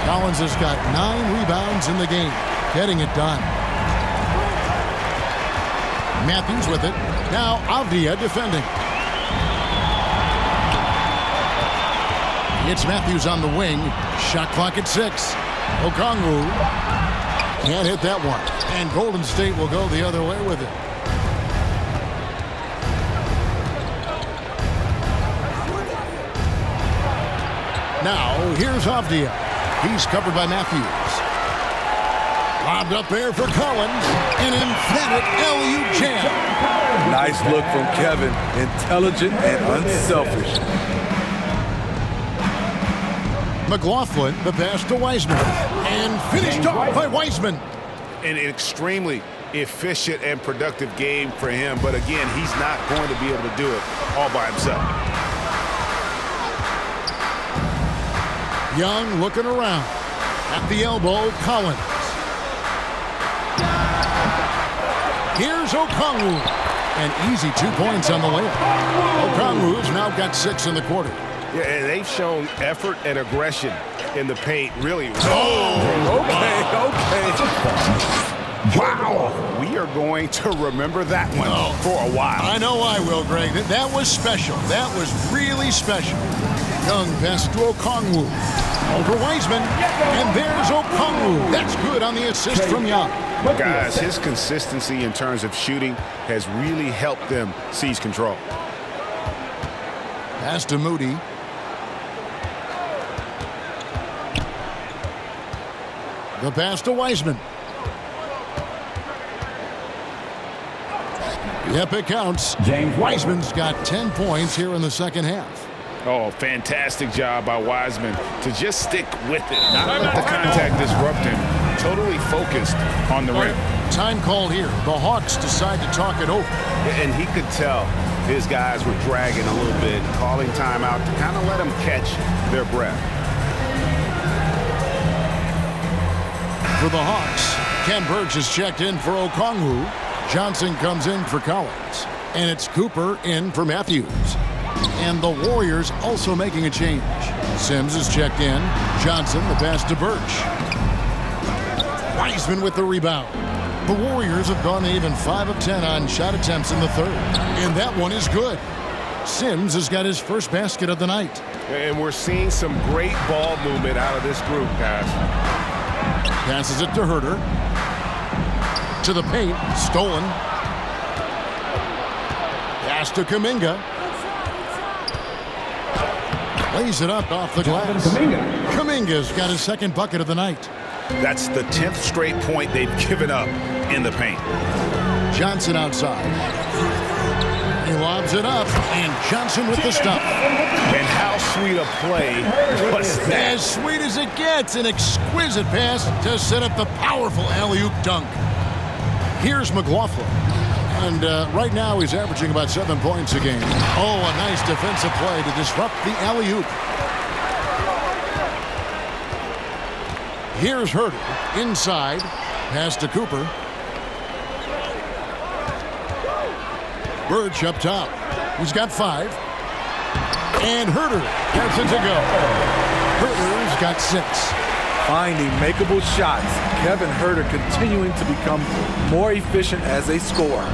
Collins has got 9 rebounds in the game, getting it done. Matthews with it. Now Avdia defending. It's Matthews on the wing. Shot clock at 6. Okongwu can't hit that one. And Golden State will go the other way with it. Now, here's Avdia. He's covered by Matthews. Lobbed up there for Collins. An emphatic alley-oop jam. Nice look from Kevin. Intelligent and unselfish. McLaughlin, the pass to Wiseman. And finished off by Wiseman. An extremely efficient and productive game for him. But again, he's not going to be able to do it all by himself. Young looking around. At the elbow, Collins. Here's Okongwu. An easy 2 points on the layup. Okongwu's now got 6 in the quarter. Yeah, and they've shown effort and aggression in the paint, really. Okay. Wow. We are going to remember that one for a while. I know I will, Greg. That was special. That was really special. Young pass to Okongwu. Over Wiseman. And there's Okongwu. That's good on the assist from Young. Guys, his consistency in terms of shooting has really helped them seize control. Pass to Moody. The pass to Wiseman. Yep, it counts. Wiseman's got 10 points here in the second half. Oh, fantastic job by Wiseman to just stick with it. Not let the contact disrupt him. Totally focused on the rim. Time call here. The Hawks decide to talk it over. And he could tell his guys were dragging a little bit, calling timeout to kind of let them catch their breath. For the Hawks, Ken Burge is checked in for Okongwu. Johnson comes in for Collins. And it's Cooper in for Matthews. And the Warriors also making a change. Sims is checked in. Johnson, the pass to Burch. Wiseman with the rebound. The Warriors have gone even 5 of 10 on shot attempts in the third. And that one is good. Sims has got his first basket of the night. And we're seeing some great ball movement out of this group, guys. Passes it to Herter. To the paint. Stolen. Pass to Kum'inga. Lays it up off the glass. Kuminga's got his second bucket of the night. That's the 10th straight point they've given up in the paint. Johnson outside. He lobs it up, and Johnson with the stop. And how sweet a play was that? As sweet as it gets, an exquisite pass to set up the powerful alley-oop dunk. Here's McLaughlin. And right now he's averaging about 7 points a game. Oh, a nice defensive play to disrupt the alley-oop. Here's Herter. Inside. Pass to Cooper. Birch up top. He's got 5. And Herter gets it to go. Herter's got 6. Finding makeable shots. Kevin Herter continuing to become more efficient as a scorer.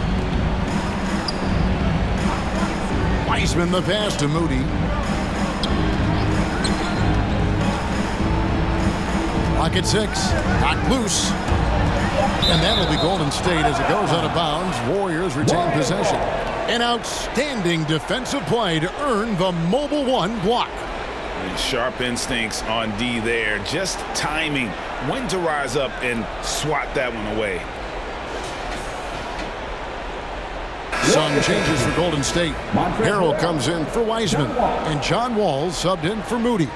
Wiseman the pass to Moody. Pocket 6. Knocked loose. And that'll be Golden State as it goes out of bounds. Warriors retain possession. An outstanding defensive play to earn the Mobile One block. And sharp instincts on D there. Just timing when to rise up and swat that one away. Some changes for Golden State. Harrell comes in for Wiseman. And John Wall subbed in for Moody.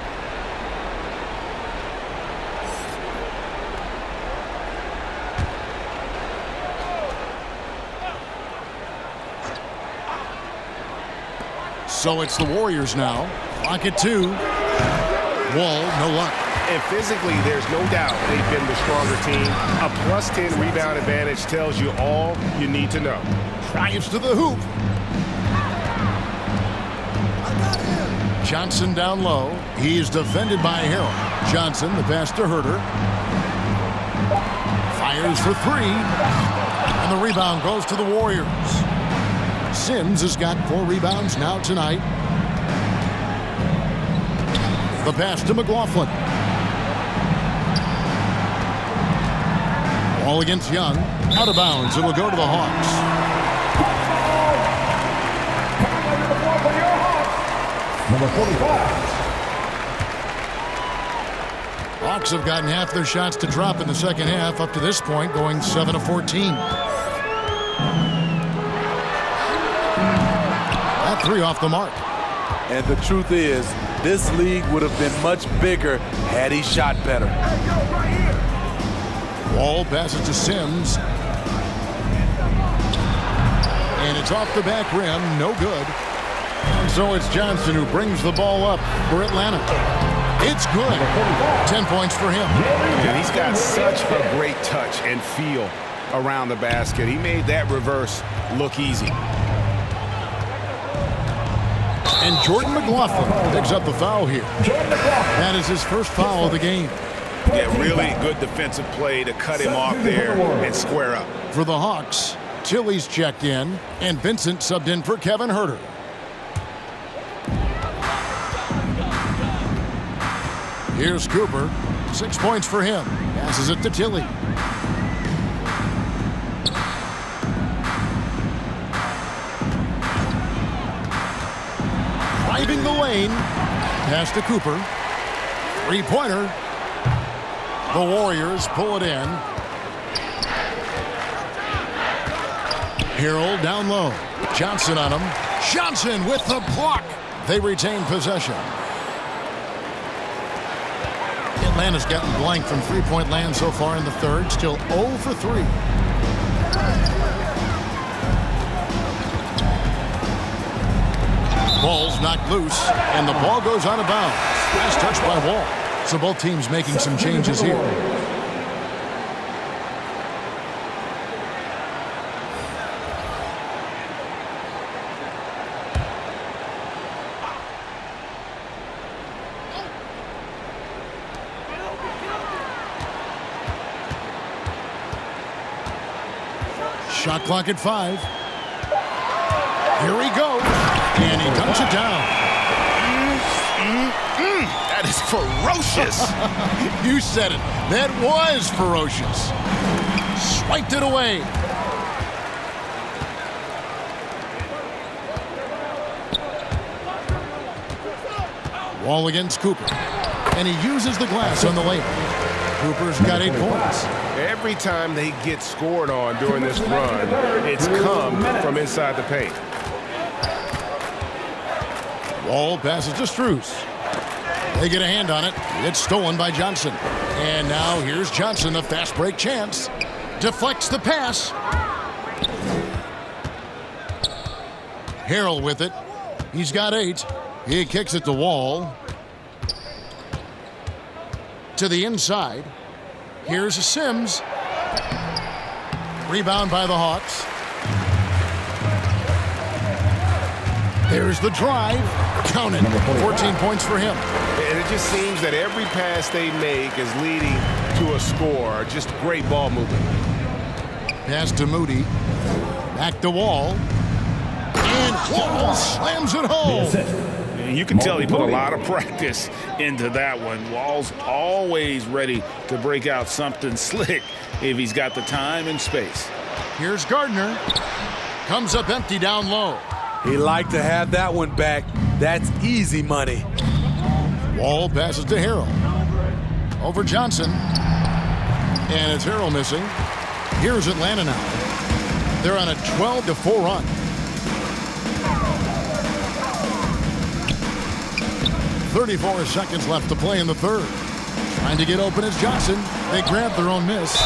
So it's the Warriors now. Pocket 2. Wall, no luck. And physically, there's no doubt they've been the stronger team. A plus 10 rebound advantage tells you all you need to know. Drives to the hoop. Johnson down low. He's defended by Harrell. Johnson, the pass to Herter. Fires for 3. And the rebound goes to the Warriors. Sims has got 4 rebounds now tonight. The pass to McLaughlin. Ball against Young. Out of bounds. It'll go to the Hawks. Number 45. Hawks have gotten half their shots to drop in the second half up to this point, going 7 of 14. That 3 off the mark. And the truth is, this league would have been much bigger had he shot better. Wall passes to Sims. And it's off the back rim, no good. And so it's Johnson who brings the ball up for Atlanta. It's good. 10 points for him. And he's got such a great touch and feel around the basket. He made that reverse look easy. And Jordan McLaughlin picks up the foul here. That is his first foul of the game. Yeah, really good defensive play to cut him off there and square up. For the Hawks, Tilly's checked in, and Vincent subbed in for Kevin Herter. Here's Cooper. 6 points for him. Passes it to Tilly. Driving the lane. Pass to Cooper. 3-pointer. The Warriors pull it in. Harrell down low. Johnson on him. Johnson with the block. They retain possession. Atlanta's gotten blank from three-point land so far in the third. Still 0 for 3. Ball's knocked loose, and the ball goes out of bounds. Nice touch by Wall. So both teams making some changes here. Shot clock at 5. Here he goes. And he dunks it down. That is ferocious. You said it. That was ferocious. Swiped it away. Wall against Cooper. And he uses the glass on the layup. Cooper's got 8 points. Every time they get scored on during this run, it's come from inside the paint. Wall passes to Strus. They get a hand on it. It's stolen by Johnson. And now here's Johnson, the fast break chance. Deflects the pass. Harrell with it. He's got 8. He kicks it to Wall. To the inside. Here's Sims. Rebound by the Hawks. There's the drive. Count it. 14 points for him. And it just seems that every pass they make is leading to a score. Just great ball movement. Pass to Moody. Back to Wall. And Wall slams it home. You can tell he put a lot of practice into that one. Wall's always ready to break out something slick if he's got the time and space. Here's Gardner. Comes up empty down low. He liked to have that one back. That's easy money. Wall passes to Harrell. Over Johnson. And it's Harrell missing. Here's Atlanta now. They're on a 12-4 run. 34 seconds left to play in the third. Trying to get open is Johnson. They grab their own miss.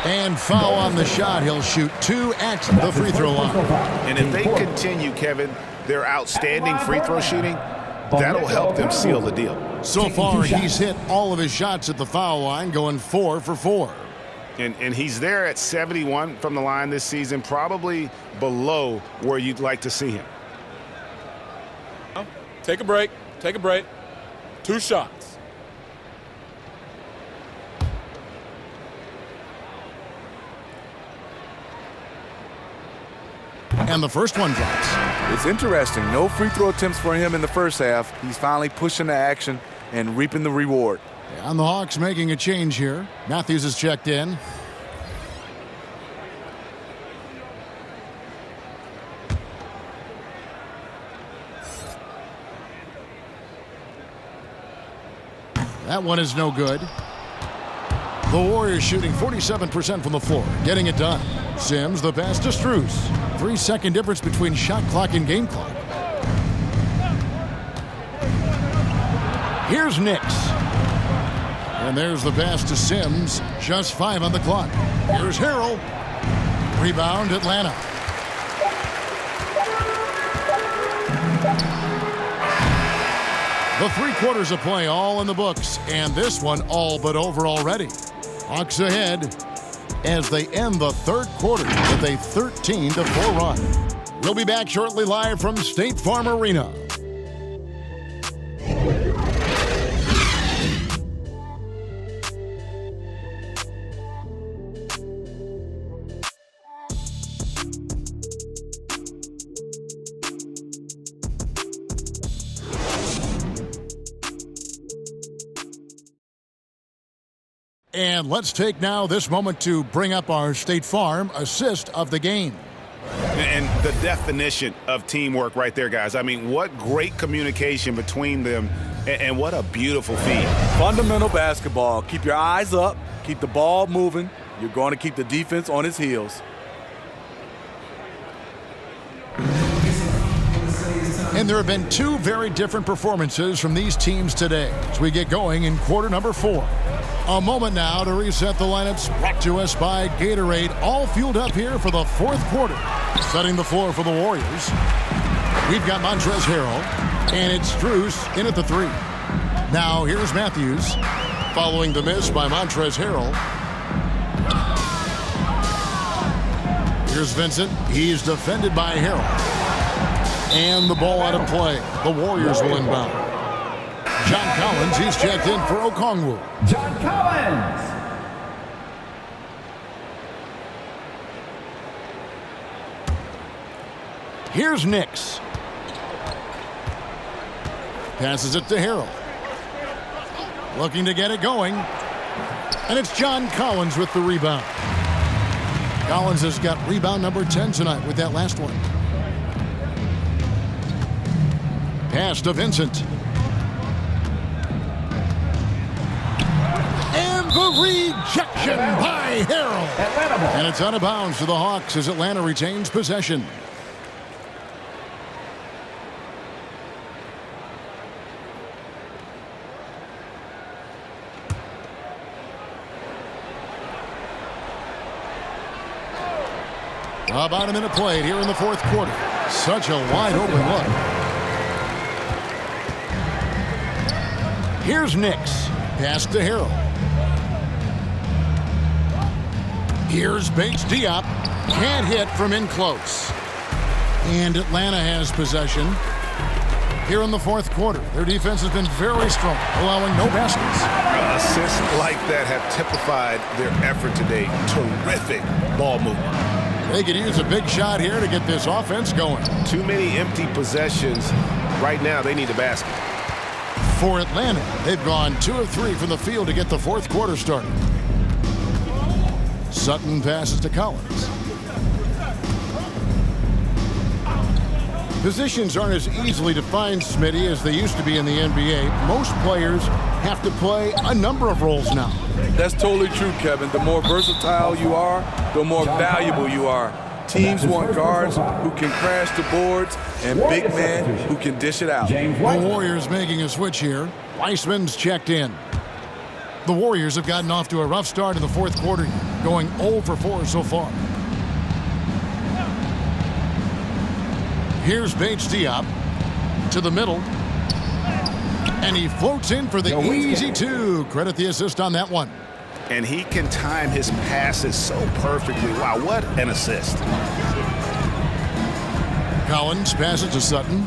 And foul on the shot. He'll shoot 2 at the free throw line. And if they continue, Kevin, their outstanding free throw shooting, that'll help them seal the deal. So far, he's hit all of his shots at the foul line, going 4 for 4. And he's there at 71 from the line this season, probably below where you'd like to see him. Take a break. Take a break. 2 shots. And the first one drops. It's interesting. No free throw attempts for him in the first half. He's finally pushing the action and reaping the reward. And the Hawks making a change here. Matthews is checked in. That one is no good. The Warriors shooting 47% from the floor, getting it done. Sims, the pass to Strus. 3-second difference between shot clock and game clock. Here's Nix. And there's the pass to Sims. Just 5 on the clock. Here's Harrell. Rebound, Atlanta. The 3 quarters of play all in the books, and this one all but over already. Hawks ahead as they end the third quarter with a 13-4 run. We'll be back shortly live from State Farm Arena. And let's take now this moment to bring up our State Farm assist of the game. And the definition of teamwork right there, guys. I mean, what great communication between them, and what a beautiful feed. Fundamental basketball. Keep your eyes up. Keep the ball moving. You're going to keep the defense on its heels. And there have been 2 very different performances from these teams today as we get going in quarter number 4. A moment now to reset the lineups, brought to us by Gatorade, all fueled up here for the 4th quarter. Setting the floor for the Warriors. We've got Montrezl Harrell, and it's Strus in at the 3. Now here's Matthews, following the miss by Montrezl Harrell. Here's Vincent. He's defended by Harrell. And the ball out of play. The Warriors will inbound. John Collins, he's checked in for Okongwu. John Collins. Here's Nix. Passes it to Harrell. Looking to get it going. And it's John Collins with the rebound. Collins has got rebound number 10 tonight with that last one. Pass to Vincent. And the rejection by Harrell. And it's out of bounds to the Hawks as Atlanta retains possession. About a minute played here in the fourth quarter. Such a wide open look. Here's Nix. Pass to Harrell. Here's Bates Diop. Can't hit from in close. And Atlanta has possession here in the fourth quarter. Their defense has been very strong, allowing no baskets. Assists like that have typified their effort today. Terrific ball movement. They could use a big shot here to get this offense going. Too many empty possessions. Right now, they need a basket. For Atlanta, they've gone 2 of 3 from the field to get the fourth quarter started. Sutton passes to Collins. Positions aren't as easily defined, Smitty, as they used to be in the NBA. Most players have to play a number of roles now. That's totally true, Kevin. The more versatile you are, the more valuable you are. Teams want guards who can crash the boards and big men who can dish it out. The Warriors making a switch here. Weissman's checked in. The Warriors have gotten off to a rough start in the fourth quarter, going 0 for 4 so far. Here's Bates Diop to the middle. And he floats in for the easy two. Credit the assist on that one. And he can time his passes so perfectly. Wow, what an assist. Collins passes to Sutton.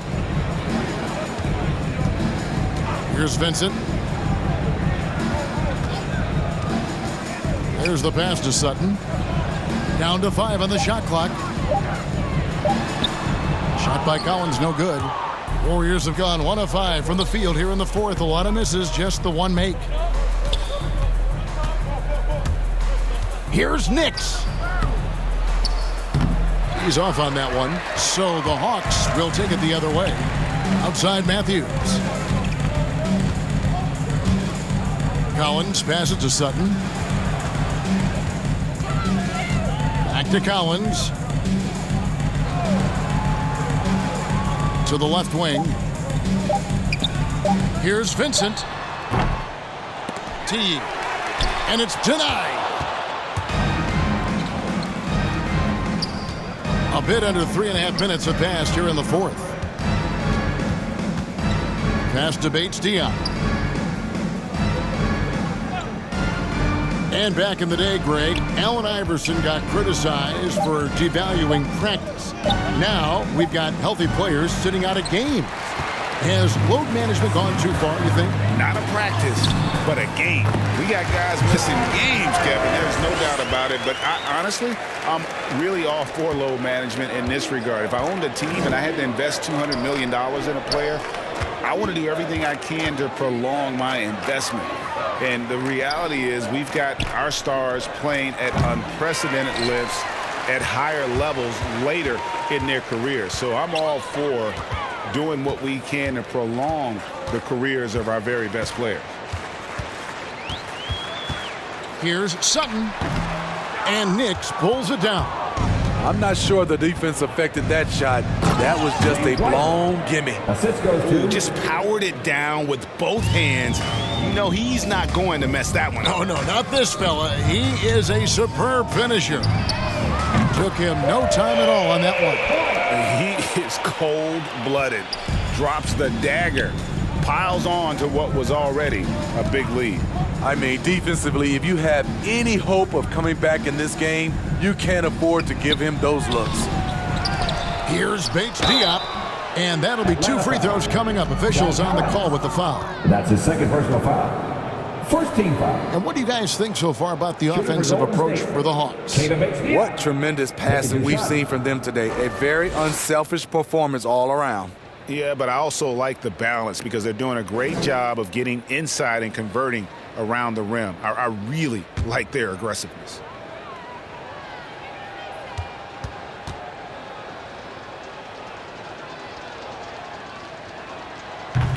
Here's Vincent. There's the pass to Sutton. Down to 5 on the shot clock. Shot by Collins, no good. Warriors have gone 1 of 5 from the field here in the fourth. A lot of misses, just the one make. Here's Nix. He's off on that one. So the Hawks will take it the other way. Outside Matthews. Collins passes to Sutton. Back to Collins. To the left wing. Here's Vincent. T. And it's denied. A bit under 3.5 minutes have passed here in the fourth. Pass to Bates Diop. And back in the day, Greg, Allen Iverson got criticized for devaluing practice. Now we've got healthy players sitting out of games. Has load management gone too far, you think? Not a practice, but a game. We got guys missing games, Kevin. There's no doubt about it. But honestly, I'm really all for load management in this regard. If I owned a team and I had to invest $200 million in a player, I want to do everything I can to prolong my investment. And the reality is we've got our stars playing at unprecedented lifts at higher levels later in their careers. So I'm all for doing what we can to prolong the careers of our very best players. Here's Sutton. And Nix pulls it down. I'm not sure the defense affected that shot. That was just a blown gimme. Just powered it down with both hands. You know, he's not going to mess that one up. Oh, no, not this fella. He is a superb finisher. Took him no time at all on that one. He is cold-blooded. Drops the dagger. Piles on to what was already a big lead. I mean, defensively, if you have any hope of coming back in this game, you can't afford to give him those looks. Here's Bates Diop, and that'll be 2 free throws coming up. Officials on the call with the foul. That's his second personal foul. First team foul. And what do you guys think so far about the offensive approach for the Hawks? What tremendous passing we've seen from them today. A very unselfish performance all around. Yeah, but I also like the balance because they're doing a great job of getting inside and converting around the rim. I really like their aggressiveness.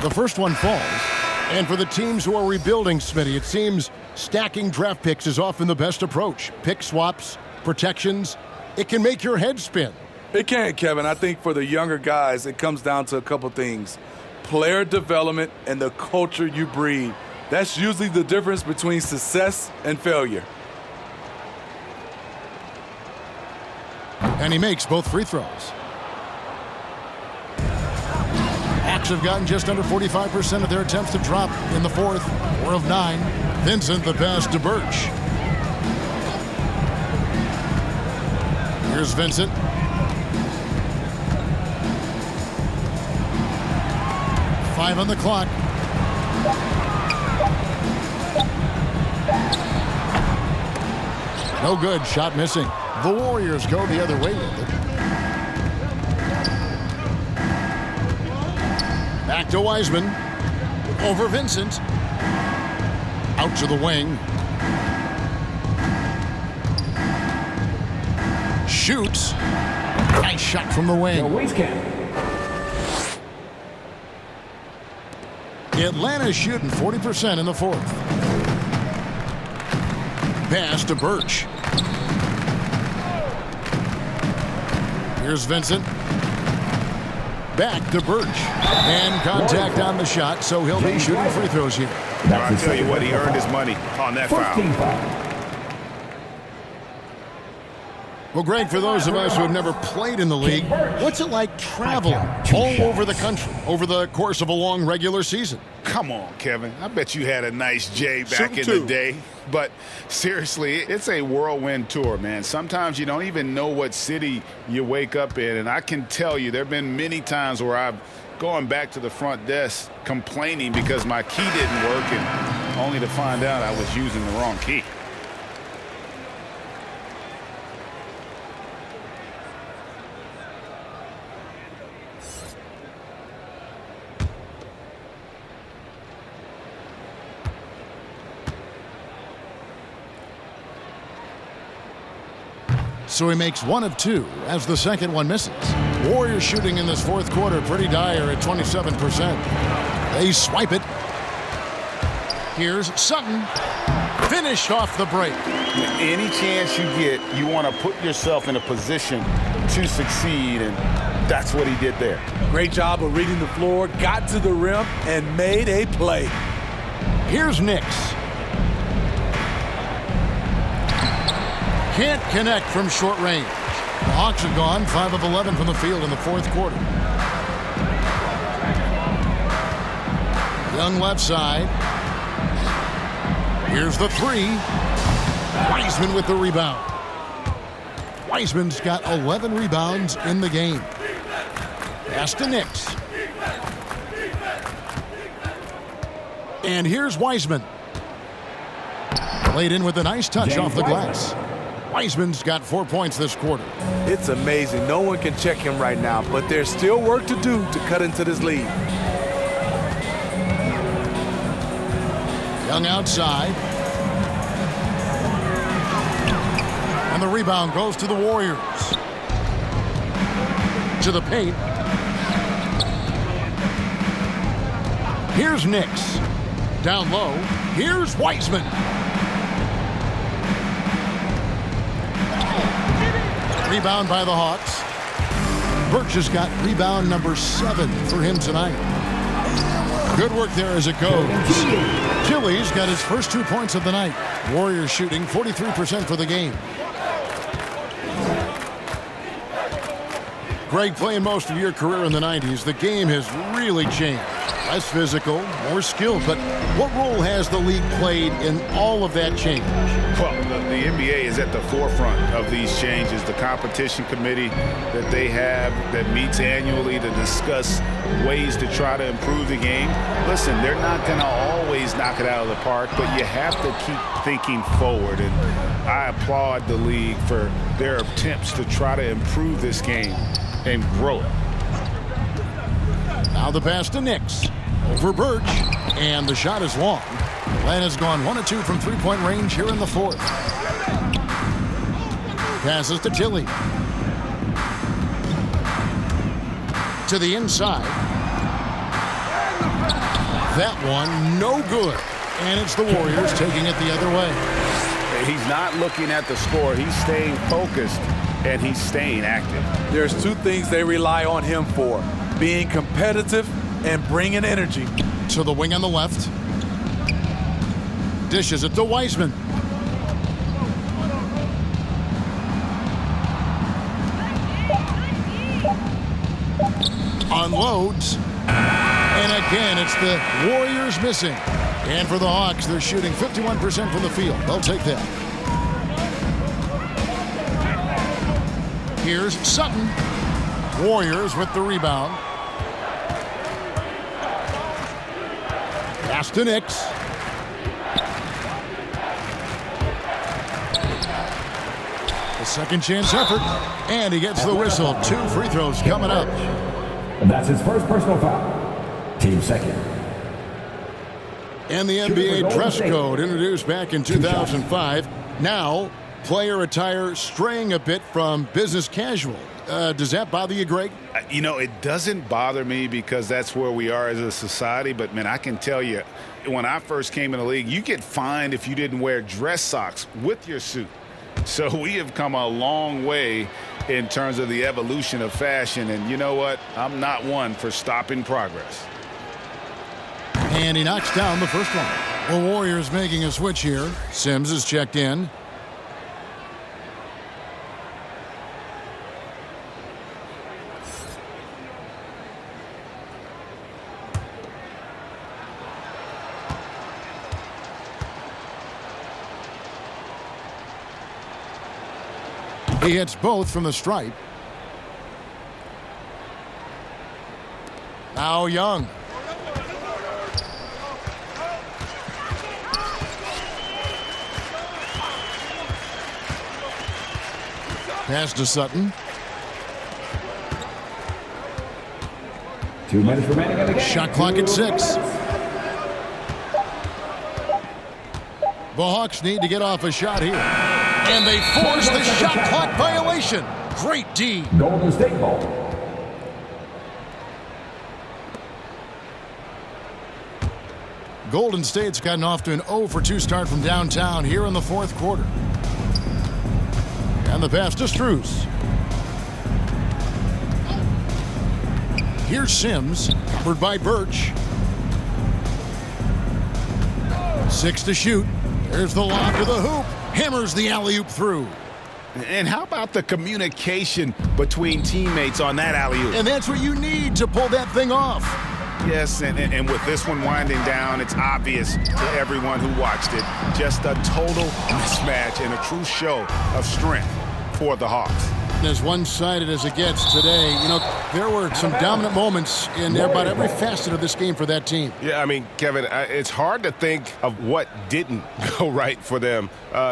The first one falls. And for the teams who are rebuilding, Smitty, it seems stacking draft picks is often the best approach. Pick swaps, protections, it can make your head spin. It can, Kevin. I think for the younger guys, it comes down to a couple things. Player development and the culture you breed. That's usually the difference between success and failure. And he makes both free throws. Hawks have gotten just under 45% of their attempts to drop in the fourth. 4 of 9. Vincent the pass to Birch. Here's Vincent. Five on the clock. No good. Shot missing. The Warriors go the other way with it. Back to Wiseman. Over Vincent. Out to the wing. Shoots. Nice shot from the wing. Atlanta's shooting 40% in the fourth. Pass to Birch. Here's Vincent. Back to Birch. And contact on the shot, so he'll be shooting free throws here. I tell you what, he earned his money on that foul. Well, Greg, for those of us who have never played in the league, what's it like traveling all over the country over the course of a long regular season? Come on, Kevin. I bet you had a nice J back in the day. But seriously, it's a whirlwind tour, man. Sometimes you don't even know what city you wake up in. And I can tell you there have been many times where I've gone back to the front desk complaining because my key didn't work, and only to find out I was using the wrong key. So he makes 1 of 2 as the second one misses. Warriors shooting in this fourth quarter pretty dire at 27%. They swipe it. Here's Sutton. Finished off the break. Any chance you get, you want to put yourself in a position to succeed, and that's what he did there. Great job of reading the floor, got to the rim, and made a play. Here's Nix. Can't connect from short range. The Hawks have gone 5 of 11 from the field in the fourth quarter. Young left side. Here's the 3. Wiseman with the rebound. Wiseman's got 11 rebounds in the game. Pass to Nix. And here's Wiseman. Played in with a nice touch off the glass. Wiseman's got 4 points this quarter. It's amazing. No one can check him right now, but there's still work to do to cut into this lead. Young outside. And the rebound goes to the Warriors. To the paint. Here's Nix. Down low. Here's Wiseman. Rebound by the Hawks. Birch has got rebound number 7 for him tonight. Good work there as it goes. Tilly's got his first 2 points of the night. Warriors shooting 43% for the game. Greg, playing most of your career in the 90s, the game has really changed. Less physical, more skilled, but what role has the league played in all of that change? Well, the NBA is at the forefront of these changes. The competition committee that they have that meets annually to discuss ways to try to improve the game. Listen, they're not going to always knock it out of the park, but you have to keep thinking forward. And I applaud the league for their attempts to try to improve this game and grow it. Now the pass to Nix. Over Birch. And the shot is long. Atlanta's gone 1 of 2 from three-point range here in the fourth. Passes to Tilly. To the inside. That one, no good. And it's the Warriors taking it the other way. He's not looking at the score. He's staying focused, and he's staying active. There's two things they rely on him for: being competitive and bringing energy. To the wing on the left. Dishes it to Wiseman. Unloads. And again, it's the Warriors missing. And for the Hawks, they're shooting 51% from the field. They'll take that. Here's Sutton. Warriors with the rebound. Pass to Nix. A second chance effort. And he gets the whistle. 2 free throws coming up. And that's his first personal foul. Team second. And the NBA dress code introduced back in 2005. Now, player attire straying a bit from business casual. Does that bother you, Greg? You know, it doesn't bother me because that's where we are as a society. But, man, I can tell you, when I first came in the league, you get fined if you didn't wear dress socks with your suit. So we have come a long way in terms of the evolution of fashion. And you know what? I'm not one for stopping progress. And he knocks down the first one. The Warriors making a switch here. Sims is checked in. He hits both from the stripe. Now Young. Pass to Sutton. 2 minutes remaining in the game. Shot clock at 6. The Hawks need to get off a shot here. And they force the shot clock violation. Great D. Golden State ball. Golden State's gotten off to an 0 for 2 start from downtown here in the fourth quarter. And the pass to Strus. Here's Sims, covered by Birch. 6 to shoot. There's the lob to the hoop. Hammers the alley-oop through. And how about the communication between teammates on that alley-oop? And that's what you need to pull that thing off. Yes, and with this one winding down, it's obvious to everyone who watched it. Just a total mismatch and a true show of strength for the Hawks. As one-sided as it gets today, you know, there were some dominant moments in about every facet of this game for that team. Yeah, I mean, Kevin, it's hard to think of what didn't go right for them.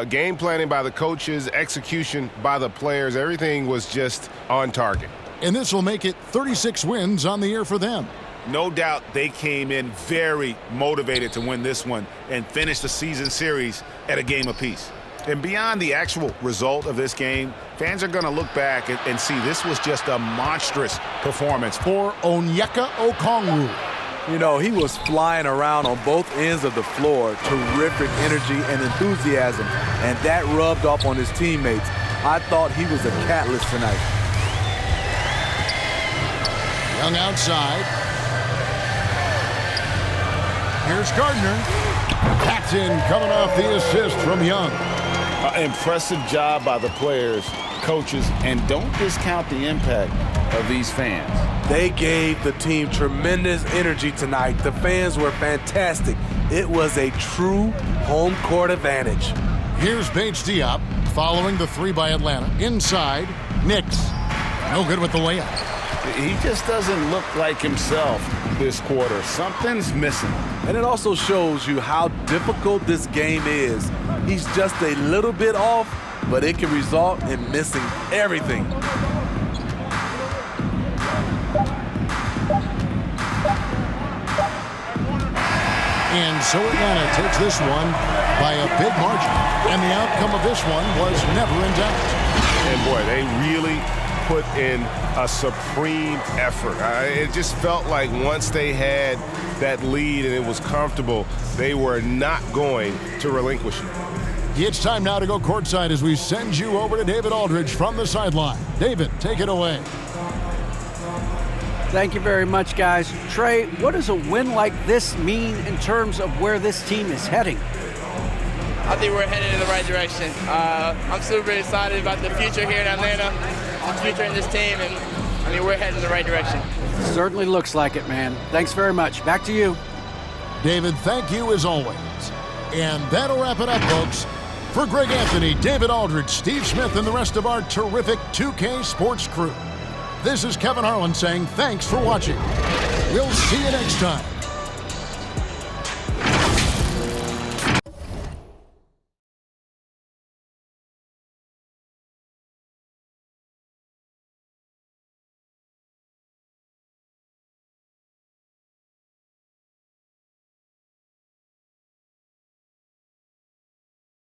Game planning by the coaches, execution by the players, everything was just on target. And this will make it 36 wins on the year for them. No doubt they came in very motivated to win this one and finish the season series at a game apiece. And beyond the actual result of this game, fans are going to look back and see this was just a monstrous performance. For Onyeka Okongwu. You know, he was flying around on both ends of the floor. Terrific energy and enthusiasm. And that rubbed off on his teammates. I thought he was a catalyst tonight. Young outside. Here's Gardner. Captain coming off the assist from Young. Impressive job by the players, coaches, and don't discount the impact of these fans. They gave the team tremendous energy tonight. The fans were fantastic. It was a true home court advantage. Here's Bates Diop following the 3 by Atlanta. Inside, Nix. No good with the layup. He just doesn't look like himself this quarter. Something's missing. And it also shows you how difficult this game is. He's just a little bit off, but it can result in missing everything. And so Atlanta takes this one by a big margin. And the outcome of this one was never in doubt. And boy, they really put in a supreme effort. It just felt like once they had that lead and it was comfortable, they were not going to relinquish it. It's time now to go courtside as we send you over to David Aldridge from the sideline. David, take it away. Thank you very much, guys. Trey, what does a win like this mean in terms of where this team is heading? I think we're headed in the right direction. I'm super excited about the future here in Atlanta, the future in this team, and I mean, we're heading in the right direction. Certainly looks like it, man. Thanks very much. Back to you. David, thank you as always. And that'll wrap it up, folks. For Greg Anthony, David Aldridge, Steve Smith, and the rest of our terrific 2K Sports crew, this is Kevin Harlan saying thanks for watching. We'll see you next time